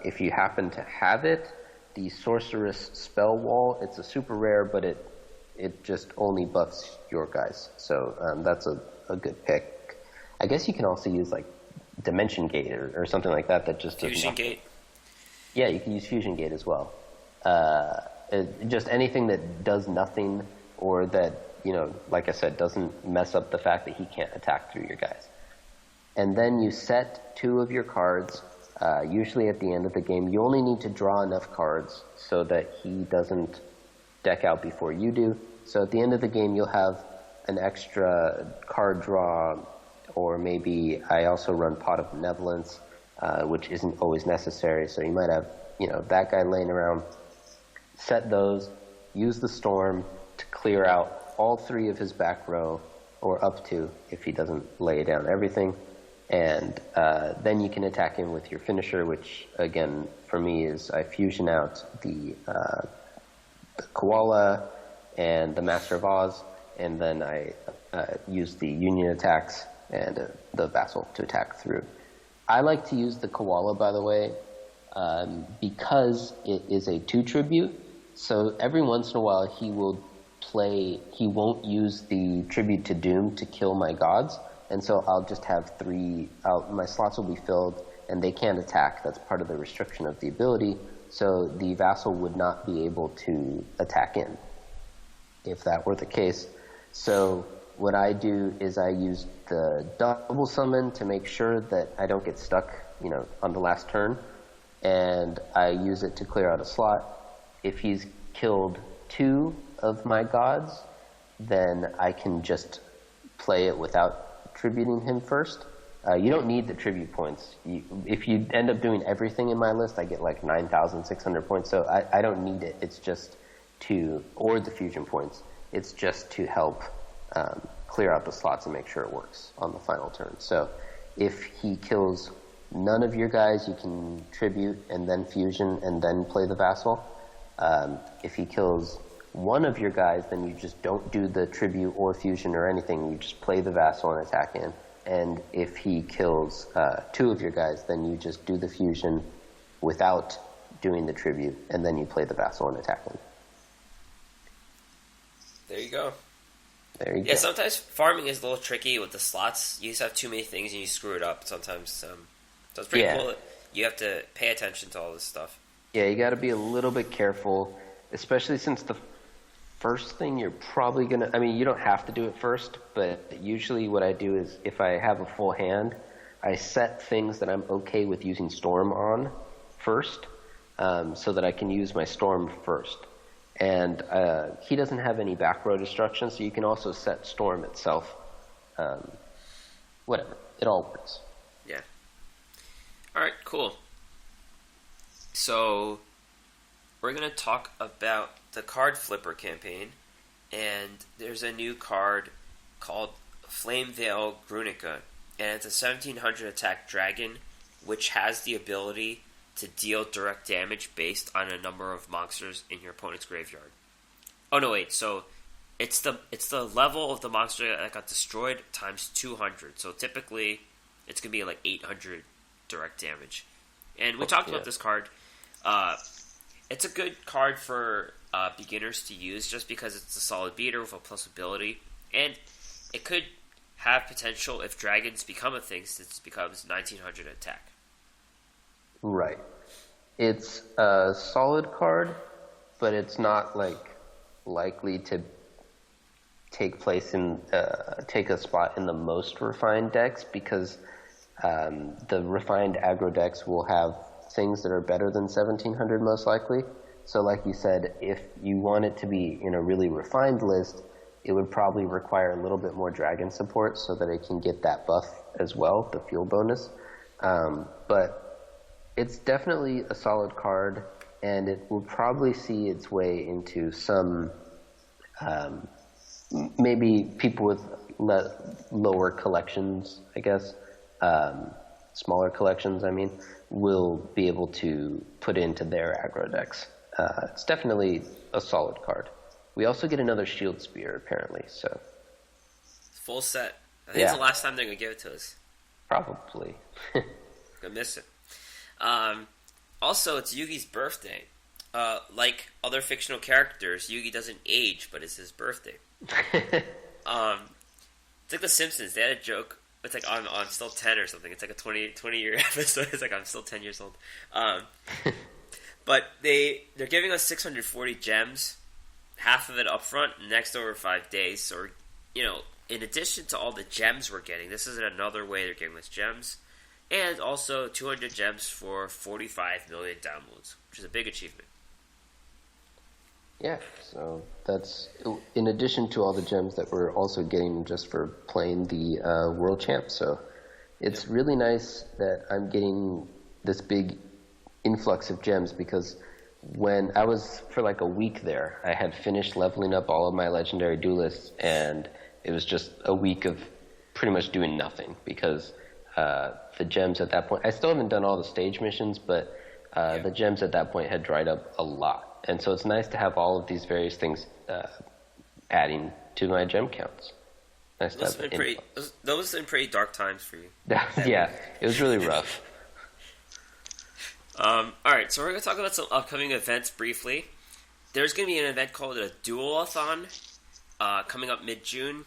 If you happen to have it, the Sorceress Spell Wall, it's a super rare, but it just only buffs your guys. So that's a good pick. I guess you can also use like Dimension Gate or something like that just does Fusion Gate. Yeah, you can use Fusion Gate as well. Just anything that does nothing or that, like I said, doesn't mess up the fact that he can't attack through your guys. And then you set 2 of your cards, usually at the end of the game. You only need to draw enough cards so that he doesn't deck out before you do. So at the end of the game, you'll have an extra card draw, or maybe I also run Pot of Benevolence, which isn't always necessary. So you might have, that guy laying around. Set those, use the Storm to clear out all 3 of his back row, or up to if he doesn't lay down everything. And then you can attack him with your finisher, which, again, for me is I fusion out the Koala and the Master of Oz, and then I use the Union attacks and the Vassal to attack through. I like to use the Koala, by the way, because it is a 2 tribute. So every once in a while he won't use the tribute to Doom to kill my gods, and so I'll just have 3, my slots will be filled, and they can't attack. That's part of the restriction of the ability, so the Vassal would not be able to attack in, if that were the case. So what I do is I use the double summon to make sure that I don't get stuck, on the last turn, and I use it to clear out a slot. If he's killed 2 of my gods, then I can just play it without tributing him first. You don't need the tribute points. If you end up doing everything in my list, I get like 9,600 points, so I don't need it. It's just or the fusion points. It's just to help clear out the slots and make sure it works on the final turn. So if he kills none of your guys, you can tribute and then fusion and then play the Vassal. If he kills 1 of your guys, then you just don't do the tribute or fusion or anything. You just play the Vassal and attack in. And if he kills 2 of your guys, then you just do the fusion without doing the tribute, and then you play the Vassal and attack in. There you go. There you go. Yeah, sometimes farming is a little tricky with the slots. You just have too many things and you screw it up sometimes. So it's pretty cool. You have to pay attention to all this stuff. Yeah, you got to be a little bit careful, especially since the first thing you're probably going to... you don't have to do it first, but usually what I do is if I have a full hand, I set things that I'm okay with using Storm on first, so that I can use my Storm first. And he doesn't have any back row destruction, so you can also set Storm itself. Whatever. It all works. Yeah. Alright, cool. So, we're going to talk about the card flipper campaign, and there's a new card called Flameveil Grunica, and it's a 1700 attack dragon, which has the ability to deal direct damage based on a number of monsters in your opponent's graveyard. Oh no, wait, so it's the level of the monster that got destroyed times 200, so typically it's going to be like 800 direct damage. And we talked about this card. It's a good card for beginners to use just because it's a solid beater with a plus ability, and it could have potential if dragons become a thing since it becomes 1900 attack. Right. It's a solid card, but it's not likely to take a spot in the most refined decks because the refined aggro decks will have things that are better than 1700 most likely. So like you said, if you want it to be in a really refined list, it would probably require a little bit more dragon support so that it can get that buff as well, the fuel bonus. But it's definitely a solid card, and it will probably see its way into some maybe people with lower collections, I guess, smaller collections, I mean, will be able to put into their aggro decks. It's definitely a solid card. We also get another Shield Spear, apparently, so... Full set. I think it's the last time they're going to give it to us. Probably. Gonna miss it. Also, it's Yugi's birthday. Like other fictional characters, Yugi doesn't age, but it's his birthday. It's like The Simpsons. They had a joke. It's like, I'm still 10 or something. It's like a 20-year episode. It's like, I'm still 10 years old. But they're giving us 640 gems. Half of it up front, next over 5 days. So, in addition to all the gems we're getting, this is another way they're giving us gems. And also 200 gems for 45 million downloads, which is a big achievement. Yeah, so that's in addition to all the gems that we're also getting just for playing the World Champ. So it's really nice that I'm getting this big influx of gems, because when I was for like a week there, I had finished leveling up all of my legendary duelists, and it was just a week of pretty much doing nothing, because the gems at that point, I still haven't done all the stage missions, but the gems at that point had dried up a lot. And so it's nice to have all of these various things adding to my gem counts. Nice to have those have been pretty dark times for you. Yeah, it was really rough. Alright, so we're going to talk about some upcoming events briefly. There's going to be an event called a Duel-A-Thon coming up mid-June.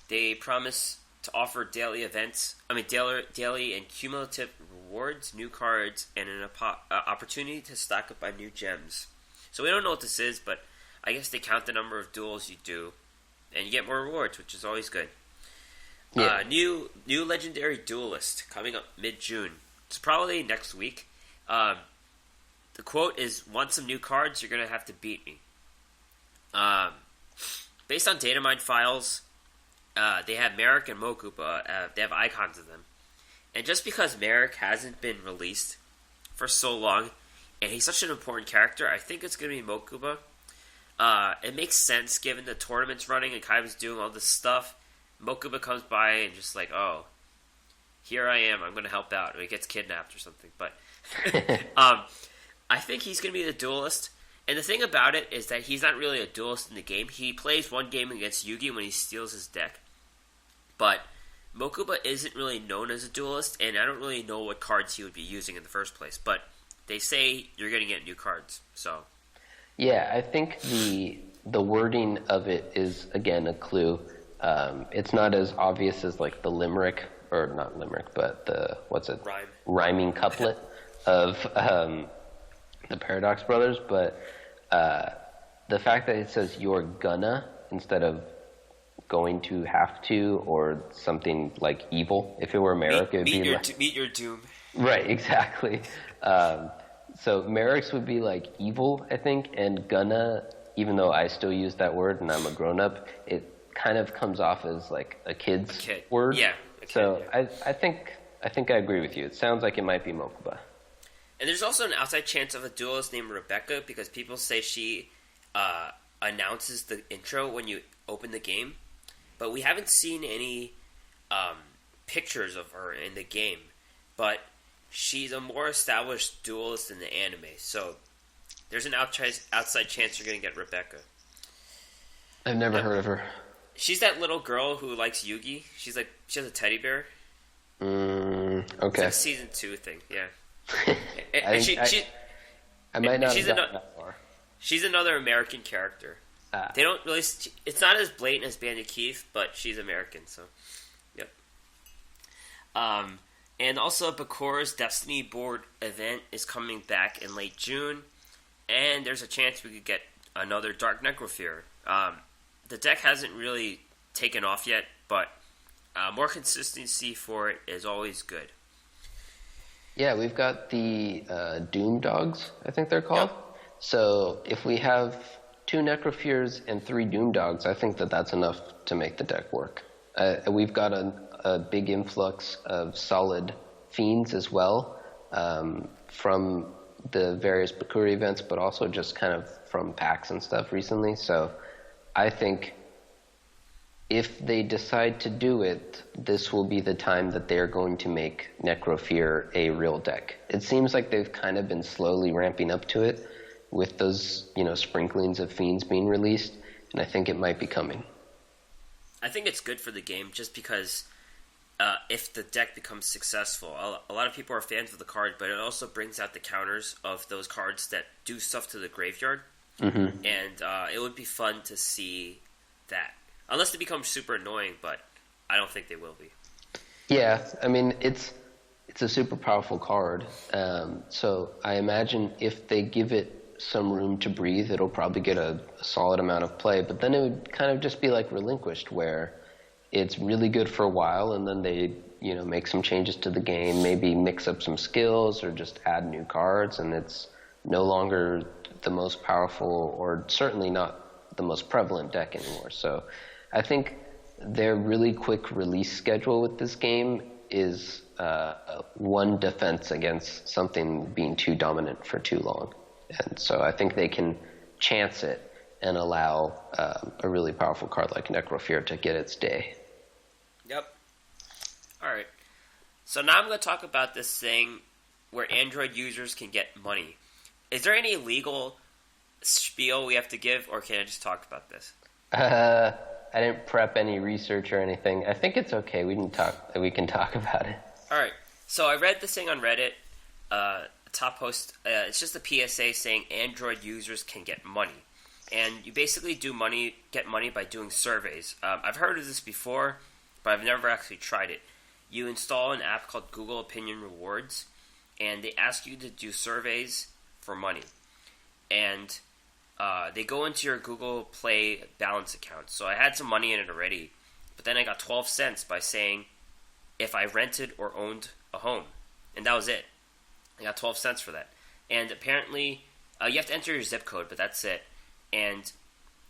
They promise to offer daily and cumulative rewards, new cards, and an opportunity to stock up on new gems. So we don't know what this is, but I guess they count the number of duels you do, and you get more rewards, which is always good. Yeah. New legendary duelist coming up mid-June. It's probably next week. The quote is, "Want some new cards? You're going to have to beat me." Based on data mine files, they have Merrick and Mokuba. They have icons of them. And just because Merrick hasn't been released for so long, and he's such an important character, I think it's going to be Mokuba. It makes sense given the tournament's running and Kaiba's doing all this stuff. Mokuba comes by and just like, oh, here I am, I'm going to help out. And he gets kidnapped or something. But I think he's going to be the duelist. And the thing about it is that he's not really a duelist in the game. He plays one game against Yugi when he steals his deck. But Mokuba isn't really known as a duelist, and I don't really know what cards he would be using in the first place. But they say you're going to get new cards, so... Yeah, I think the wording of it is, again, a clue. It's not as obvious as, like, the limerick, or not limerick, but the, rhyming couplet of the Paradox Brothers, but the fact that it says "you're gonna" instead of "going to have to" or something like evil. If it were Merrick, it would be like... Meet your doom. Right, exactly. So Merrick's would be like evil, I think, and gonna, even though I still use that word and I'm a grown-up, it kind of comes off as like a kid's word. Yeah. I think I agree with you. It sounds like it might be Mokuba. And there's also an outside chance of a duelist named Rebecca, because people say she announces the intro when you open the game. But we haven't seen any pictures of her in the game. But she's a more established duelist in the anime. So there's an outside chance you're going to get Rebecca. I've never heard of her. She's that little girl who likes Yugi. She has a teddy bear. Okay. It's like a season 2 thing, yeah. I might not have gotten that far. She's another American character. They don't really... It's not as blatant as Bandit Keith, but she's American, so... Yep. And also, Bakura's Destiny board event is coming back in late June, and there's a chance we could get another Dark Necrofear. The deck hasn't really taken off yet, but more consistency for it is always good. Yeah, we've got the Doom Dogs, I think they're called. Yep. So if we have 2 Necrofears and 3 Doom Dogs, I think that's enough to make the deck work. We've got a big influx of solid Fiends as well, from the various Bakura events, but also just kind of from packs and stuff recently. So I think if they decide to do it, this will be the time that they're going to make Necrofear a real deck. It seems like they've kind of been slowly ramping up to it with those, sprinklings of Fiends being released, and I think it might be coming. I think it's good for the game just because if the deck becomes successful, a lot of people are fans of the card, but it also brings out the counters of those cards that do stuff to the graveyard. Mm-hmm. And it would be fun to see that. Unless they become super annoying, but I don't think they will be. Yeah, I mean, it's a super powerful card. So I imagine if they give it some room to breathe, it'll probably get a solid amount of play. But then it would kind of just be like Relinquished, where it's really good for a while, and then they, make some changes to the game, maybe mix up some skills or just add new cards, and it's no longer the most powerful or certainly not the most prevalent deck anymore. So I think their really quick release schedule with this game is one defense against something being too dominant for too long. And so I think they can chance it and allow a really powerful card like Necrofear to get its day. Yep. Alright. So now I'm going to talk about this thing where Android users can get money. Is there any legal spiel we have to give, or can I just talk about this? I didn't prep any research or anything. I think it's okay. We can talk about it. Alright. So I read this thing on Reddit. Top post. It's just a PSA saying Android users can get money. And you basically get money by doing surveys. I've heard of this before, but I've never actually tried it. You install an app called Google Opinion Rewards, and they ask you to do surveys for money. And they go into your Google Play balance account. So I had some money in it already, but then I got 12 cents by saying if I rented or owned a home. And that was it. I got 12 cents for that. And apparently, you have to enter your zip code, but that's it. And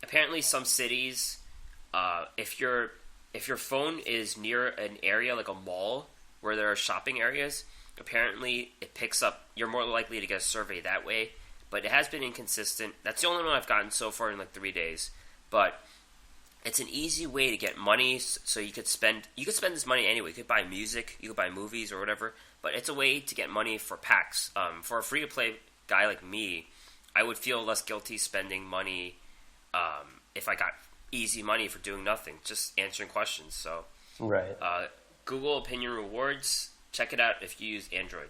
apparently some cities, if your phone is near an area like a mall where there are shopping areas, apparently it picks up, you're more likely to get a survey that way. But it has been inconsistent. That's the only one I've gotten so far in like 3 days. But it's an easy way to get money, so you could spend this money anyway. You could buy music, you could buy movies or whatever. But it's a way to get money for packs. For a free-to-play guy like me, I would feel less guilty spending money if I got easy money for doing nothing, just answering questions. So, right. Google Opinion Rewards, check it out if you use Android.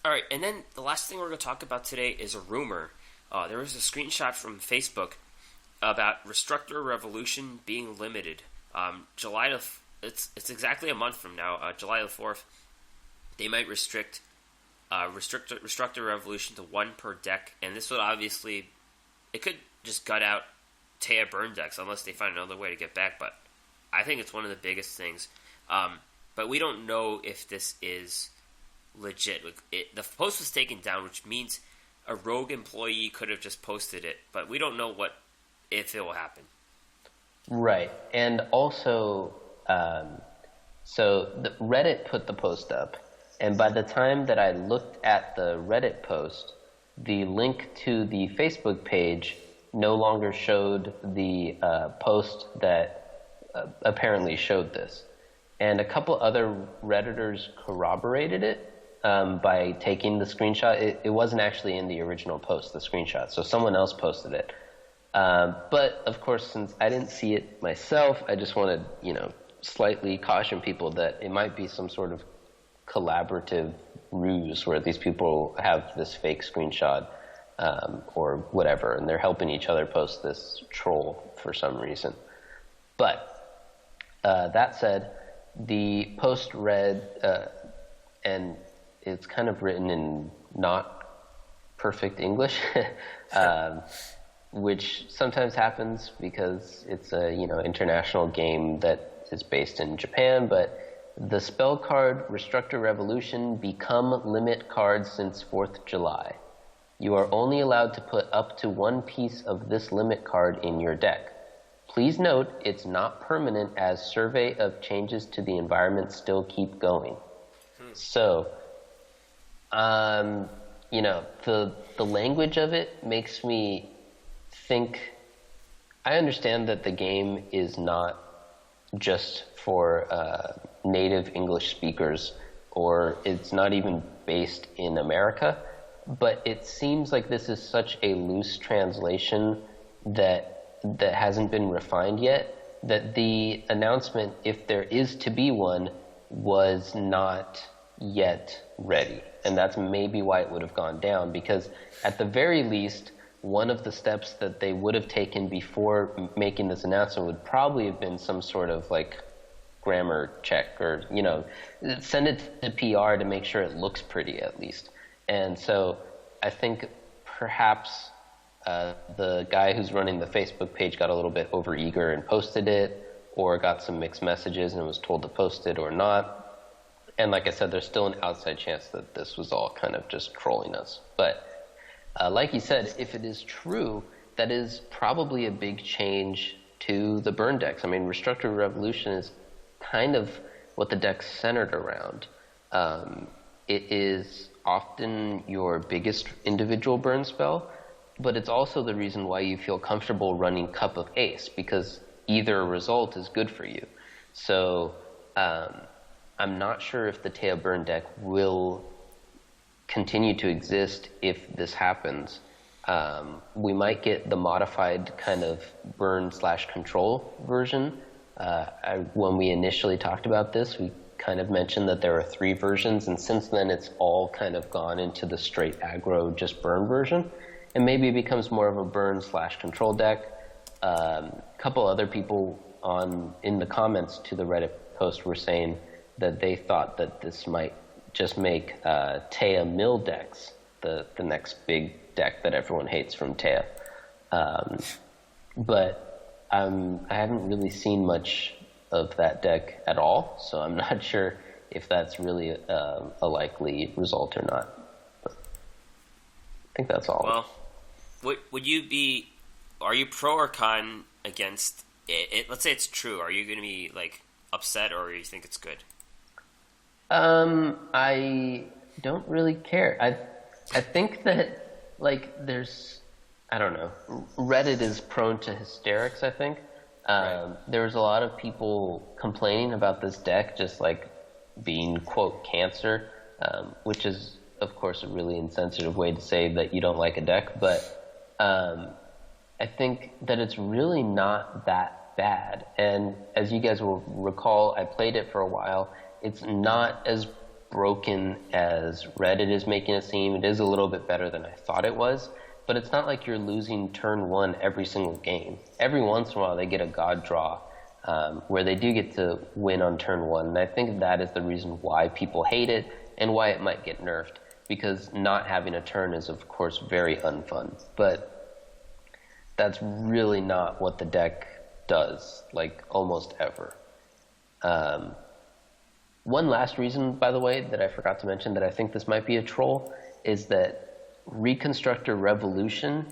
All right, and then the last thing we're going to talk about today is a rumor. There was a screenshot from Facebook about Reconstructer Revolution being limited. It's exactly a month from now, July the 4th. They might restrict Reconstructer Revolution to 1 per deck, and this would obviously, it could just gut out Taya burn decks unless they find another way to get back. But I think it's one of the biggest things. But we don't know if this is legit. The post was taken down, which means a rogue employee could have just posted it, but we don't know if it will happen. Right, and also, so the Reddit put the post up, and by the time that I looked at the Reddit post, the link to the Facebook page no longer showed the post that apparently showed this. And a couple other Redditors corroborated it by taking the screenshot. It wasn't actually in the original post, the screenshot, so someone else posted it. But, of course, since I didn't see it myself, I just want to, slightly caution people that it might be some sort of collaborative ruse where these people have this fake screenshot or whatever, and they're helping each other post this troll for some reason. But that said, the post read, and it's kind of written in not perfect English, which sometimes happens because it's a international game that is based in Japan. But the spell card Reconstructer Revolution become limit card since 4th July. You are only allowed to put up to one piece of this limit card in your deck. Please note, it's not permanent as survey of changes to the environment still keep going. So, you know, the language of it makes me think. I understand that the game is not just for native English speakers, or it's not even based in America, but it seems like this is such a loose translation that hasn't been refined yet, that the announcement, if there is to be one, was not yet ready. And that's maybe why it would have gone down, because at the very least, one of the steps that they would have taken before making this announcement would probably have been some sort of like grammar check, or, you know, send it to PR to make sure it looks pretty at least. And so I think perhaps the guy who's running the Facebook page got a little bit overeager and posted it, or got some mixed messages and was told to post it or not. And like I said, there's still an outside chance that this was all kind of just trolling us. But like you said, if it is true, that is probably a big change to the burn decks. I mean, Reconstructor Revolution is kind of what the deck's centered around. It is often your biggest individual burn spell, but it's also the reason why you feel comfortable running Cup of Ace, because either result is good for you. So I'm not sure if the Teo burn deck will continue to exist if this happens. We might get the modified kind of burn/control version. When we initially talked about this, we kind of mentioned that there are 3 versions, and since then it's all kind of gone into the straight aggro, just burn version. And maybe it becomes more of a burn/control deck. A couple other people in the comments to the Reddit post were saying that they thought that this might just make Teo mill decks the next big deck that everyone hates from Teo. But I haven't really seen much of that deck at all, so I'm not sure if that's really a likely result or not. But I think that's all. Well, are you pro or con against it? Let's say it's true. Are you going to be like upset, or you think it's good? I don't really care. I think that, like, I don't know, Reddit is prone to hysterics, I think. Right. There's a lot of people complaining about this deck just, like, being, quote, cancer, which is, of course, a really insensitive way to say that you don't like a deck, but I think that it's really not that bad. And as you guys will recall, I played it for a while. It's not as broken as Reddit is making it seem. It is a little bit better than I thought it was, but it's not like you're losing turn 1 every single game. Every once in a while they get a god draw where they do get to win on turn 1, and I think that is the reason why people hate it and why it might get nerfed, because not having a turn is, of course, very unfun. But that's really not what the deck does, like, almost ever. One last reason, by the way, that I forgot to mention that I think this might be a troll is that Reconstructor Revolution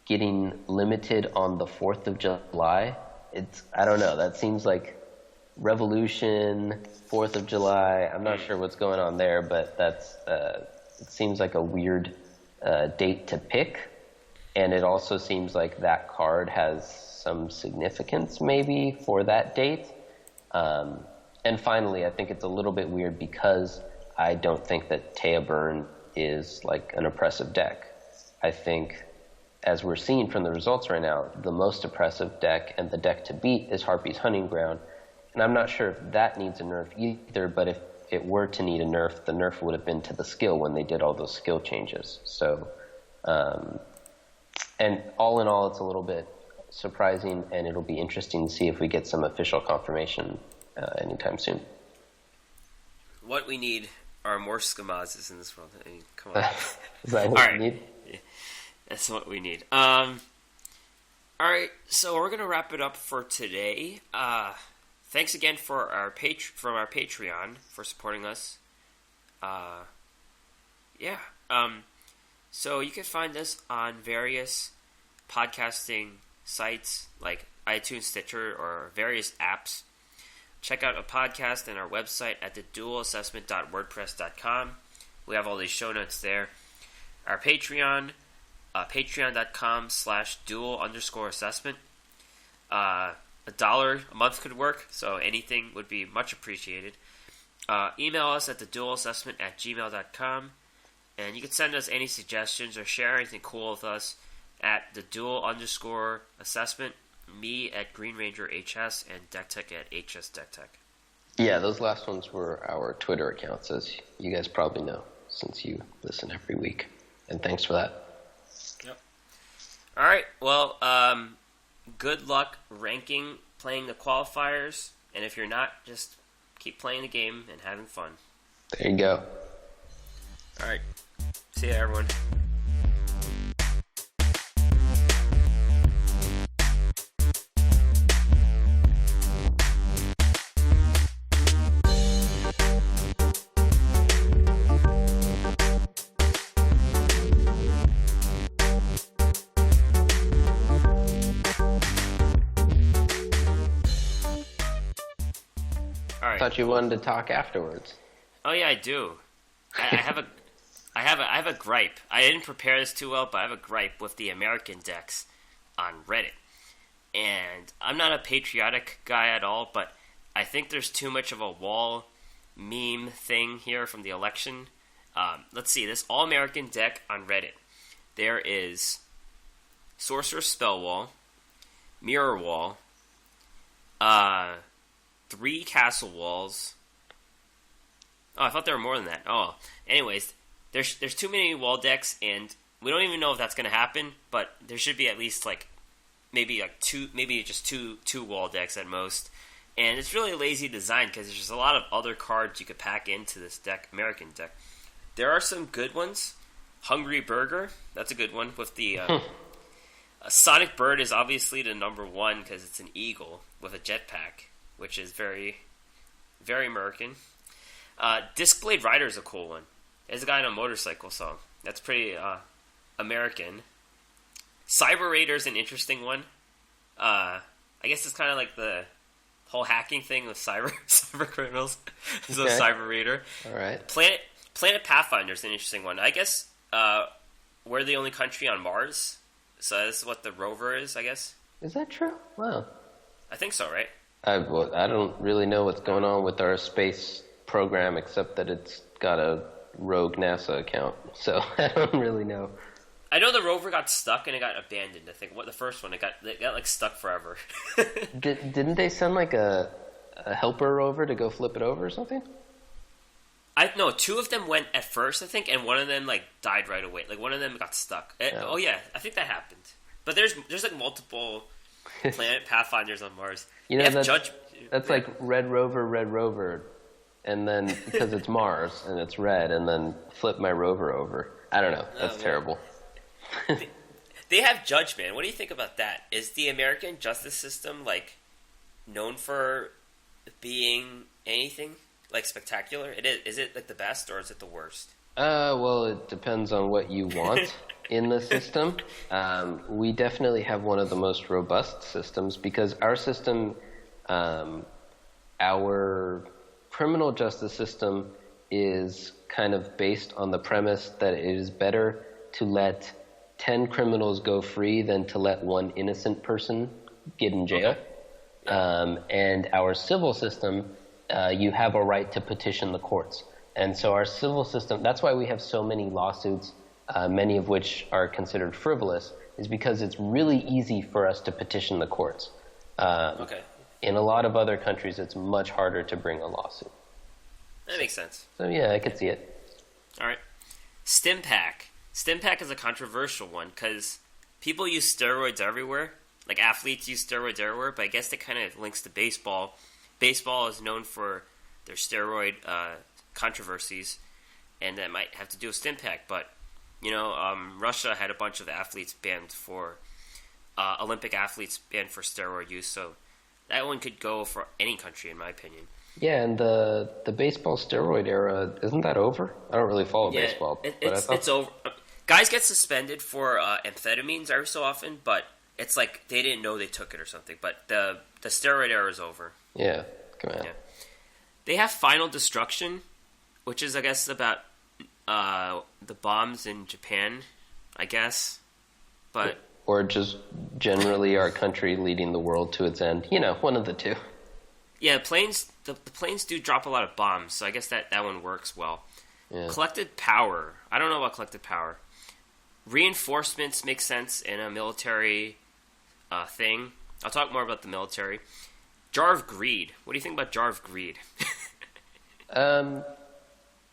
getting limited on the 4th of July, I don't know, that seems like Revolution, 4th of July, I'm not sure what's going on there, but it seems like a weird date to pick, and it also seems like that card has some significance maybe for that date. And finally, I think it's a little bit weird because I don't think that Teo Burn is like an oppressive deck. I think, as we're seeing from the results right now, the most oppressive deck and the deck to beat is Harpy's Hunting Ground. And I'm not sure if that needs a nerf either, but if it were to need a nerf, the nerf would have been to the skill when they did all those skill changes. So, and all in all, it's a little bit surprising, and it'll be interesting to see if we get some official confirmation anytime soon. What we need are more Skamazes in this world. I mean, come on. Is that what we need? Yeah, that's what we need. All right, so we're gonna wrap it up for today. Thanks again for our Patreon for supporting us. So you can find us on various podcasting sites like iTunes, Stitcher, or various apps. Check out a podcast and our website at theduelassessment.wordpress.com. We have all these show notes there. Our Patreon, patreon.com/duel_assessment. $1 a month could work, so anything would be much appreciated. Email us at theduelassessment@gmail.com, and you can send us any suggestions or share anything cool with us at theduel_assessment, me at GreenRanger HS, and Decktech at HS Decktech. Yeah, those last ones were our Twitter accounts, as you guys probably know, since you listen every week. And thanks for that. Yep. All right, well, good luck playing the qualifiers, and if you're not, just keep playing the game and having fun. There you go. All right. See ya, everyone. I thought you wanted to talk afterwards. Oh yeah, I do. I have a gripe. I didn't prepare this too well, but I have a gripe with the American decks on Reddit. And I'm not a patriotic guy at all, but I think there's too much of a wall meme thing here from the election. Let's see, this all-American deck on Reddit. There is Sorcerer's Spell Wall, Mirror Wall, 3 Castle Walls. Oh, I thought there were more than that. Oh, anyways, there's too many wall decks, and we don't even know if that's going to happen, but there should be at least maybe just two wall decks at most. And it's really a lazy design because there's just a lot of other cards you could pack into this deck, American deck. There are some good ones. Hungry Burger, that's a good one with the Sonic Bird is obviously the number one because it's an eagle with a jetpack, which is very, very American. Discblade Rider is a cool one. There's a guy on a motorcycle song. That's pretty American. Cyber Raider is an interesting one. I guess it's kind of like the whole hacking thing with cyber criminals. So okay. Cyber Raider. All right. Planet Pathfinder is an interesting one. I guess we're the only country on Mars, so this is what the rover is, I guess. Is that true? Wow. I think so, right? I don't really know what's going on with our space program, except that it's got a rogue NASA account, so I don't really know. I know the rover got stuck and it got abandoned. I think the first one it got stuck forever. Didn't they send a helper rover to go flip it over or something? No, 2 of them went at first, I think, and one of them died right away. One of them got stuck. Oh yeah, I think that happened. But there's multiple Planet Pathfinders on Mars. You know, that's like Red Rover, and then because it's Mars and it's red, and then flip my rover over. I don't know. That's terrible. They have Judgment. What do you think about that? Is the American justice system known for being anything spectacular? It is. Is it the best or is it the worst? Well, it depends on what you want in the system. We definitely have one of the most robust systems because our system, our criminal justice system is kind of based on the premise that it is better to let 10 criminals go free than to let one innocent person get in jail. Okay. And our civil system, you have a right to petition the courts. And so our civil system, that's why we have so many lawsuits, many of which are considered frivolous, is because it's really easy for us to petition the courts. Okay. In a lot of other countries, it's much harder to bring a lawsuit. That makes sense. So yeah, I could see it. All right. Stimpack. Stimpack is a controversial one because people use steroids everywhere. Athletes use steroids everywhere, but I guess it kind of links to baseball. Baseball is known for their steroid controversies, and that might have to do with Stimpack. But, Russia had a bunch of athletes banned for, Olympic athletes banned for steroid use, so that one could go for any country, in my opinion. Yeah, and the baseball steroid era, isn't that over? I don't really follow baseball. It's over. Guys get suspended for amphetamines every so often, but it's like they didn't know they took it or something. But the steroid era is over. Yeah, come on. Yeah. They have Final Destruction, which is, I guess, about the bombs in Japan, I guess. But or just generally our country leading the world to its end. You know, one of the two. Yeah, the planes do drop a lot of bombs, so I guess that one works well. Yeah. Collected Power. I don't know about Collected Power. Reinforcements make sense in a military thing. I'll talk more about the military. Jar of Greed. What do you think about Jar of Greed?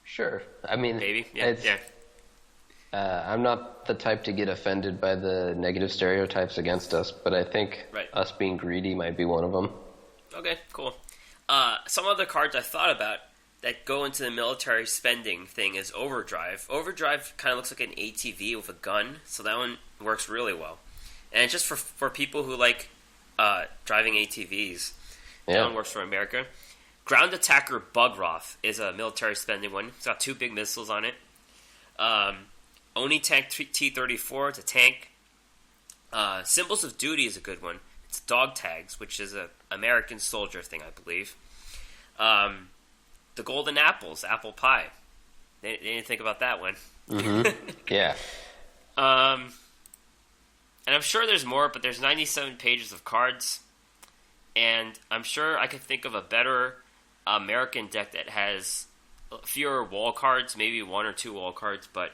Sure. I mean, maybe. Yeah. I'm not the type to get offended by the negative stereotypes against us, but I think us being greedy might be one of them. Okay, cool. Some other cards I thought about that go into the military spending thing is Overdrive. Overdrive kind of looks like an ATV with a gun, so that one works really well. And just for people who like driving ATVs, that one works for America. Ground Attacker Bugroth is a military spending one. It's got 2 big missiles on it. Oni Tank T-34, it's a tank. Symbols of Duty is a good one. It's dog tags, which is an American soldier thing, I believe. The Golden Apples, apple pie. They didn't think about that one. Mm-hmm. Yeah. And I'm sure there's more, but there's 97 pages of cards. And I'm sure I could think of a better American deck that has fewer wall cards, maybe 1 or 2 wall cards, but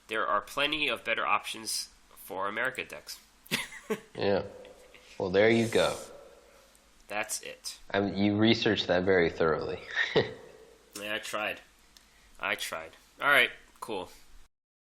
there are plenty of better options for American decks. Yeah. Well, there you go. That's it. You researched that very thoroughly. Yeah, I tried. All right, cool.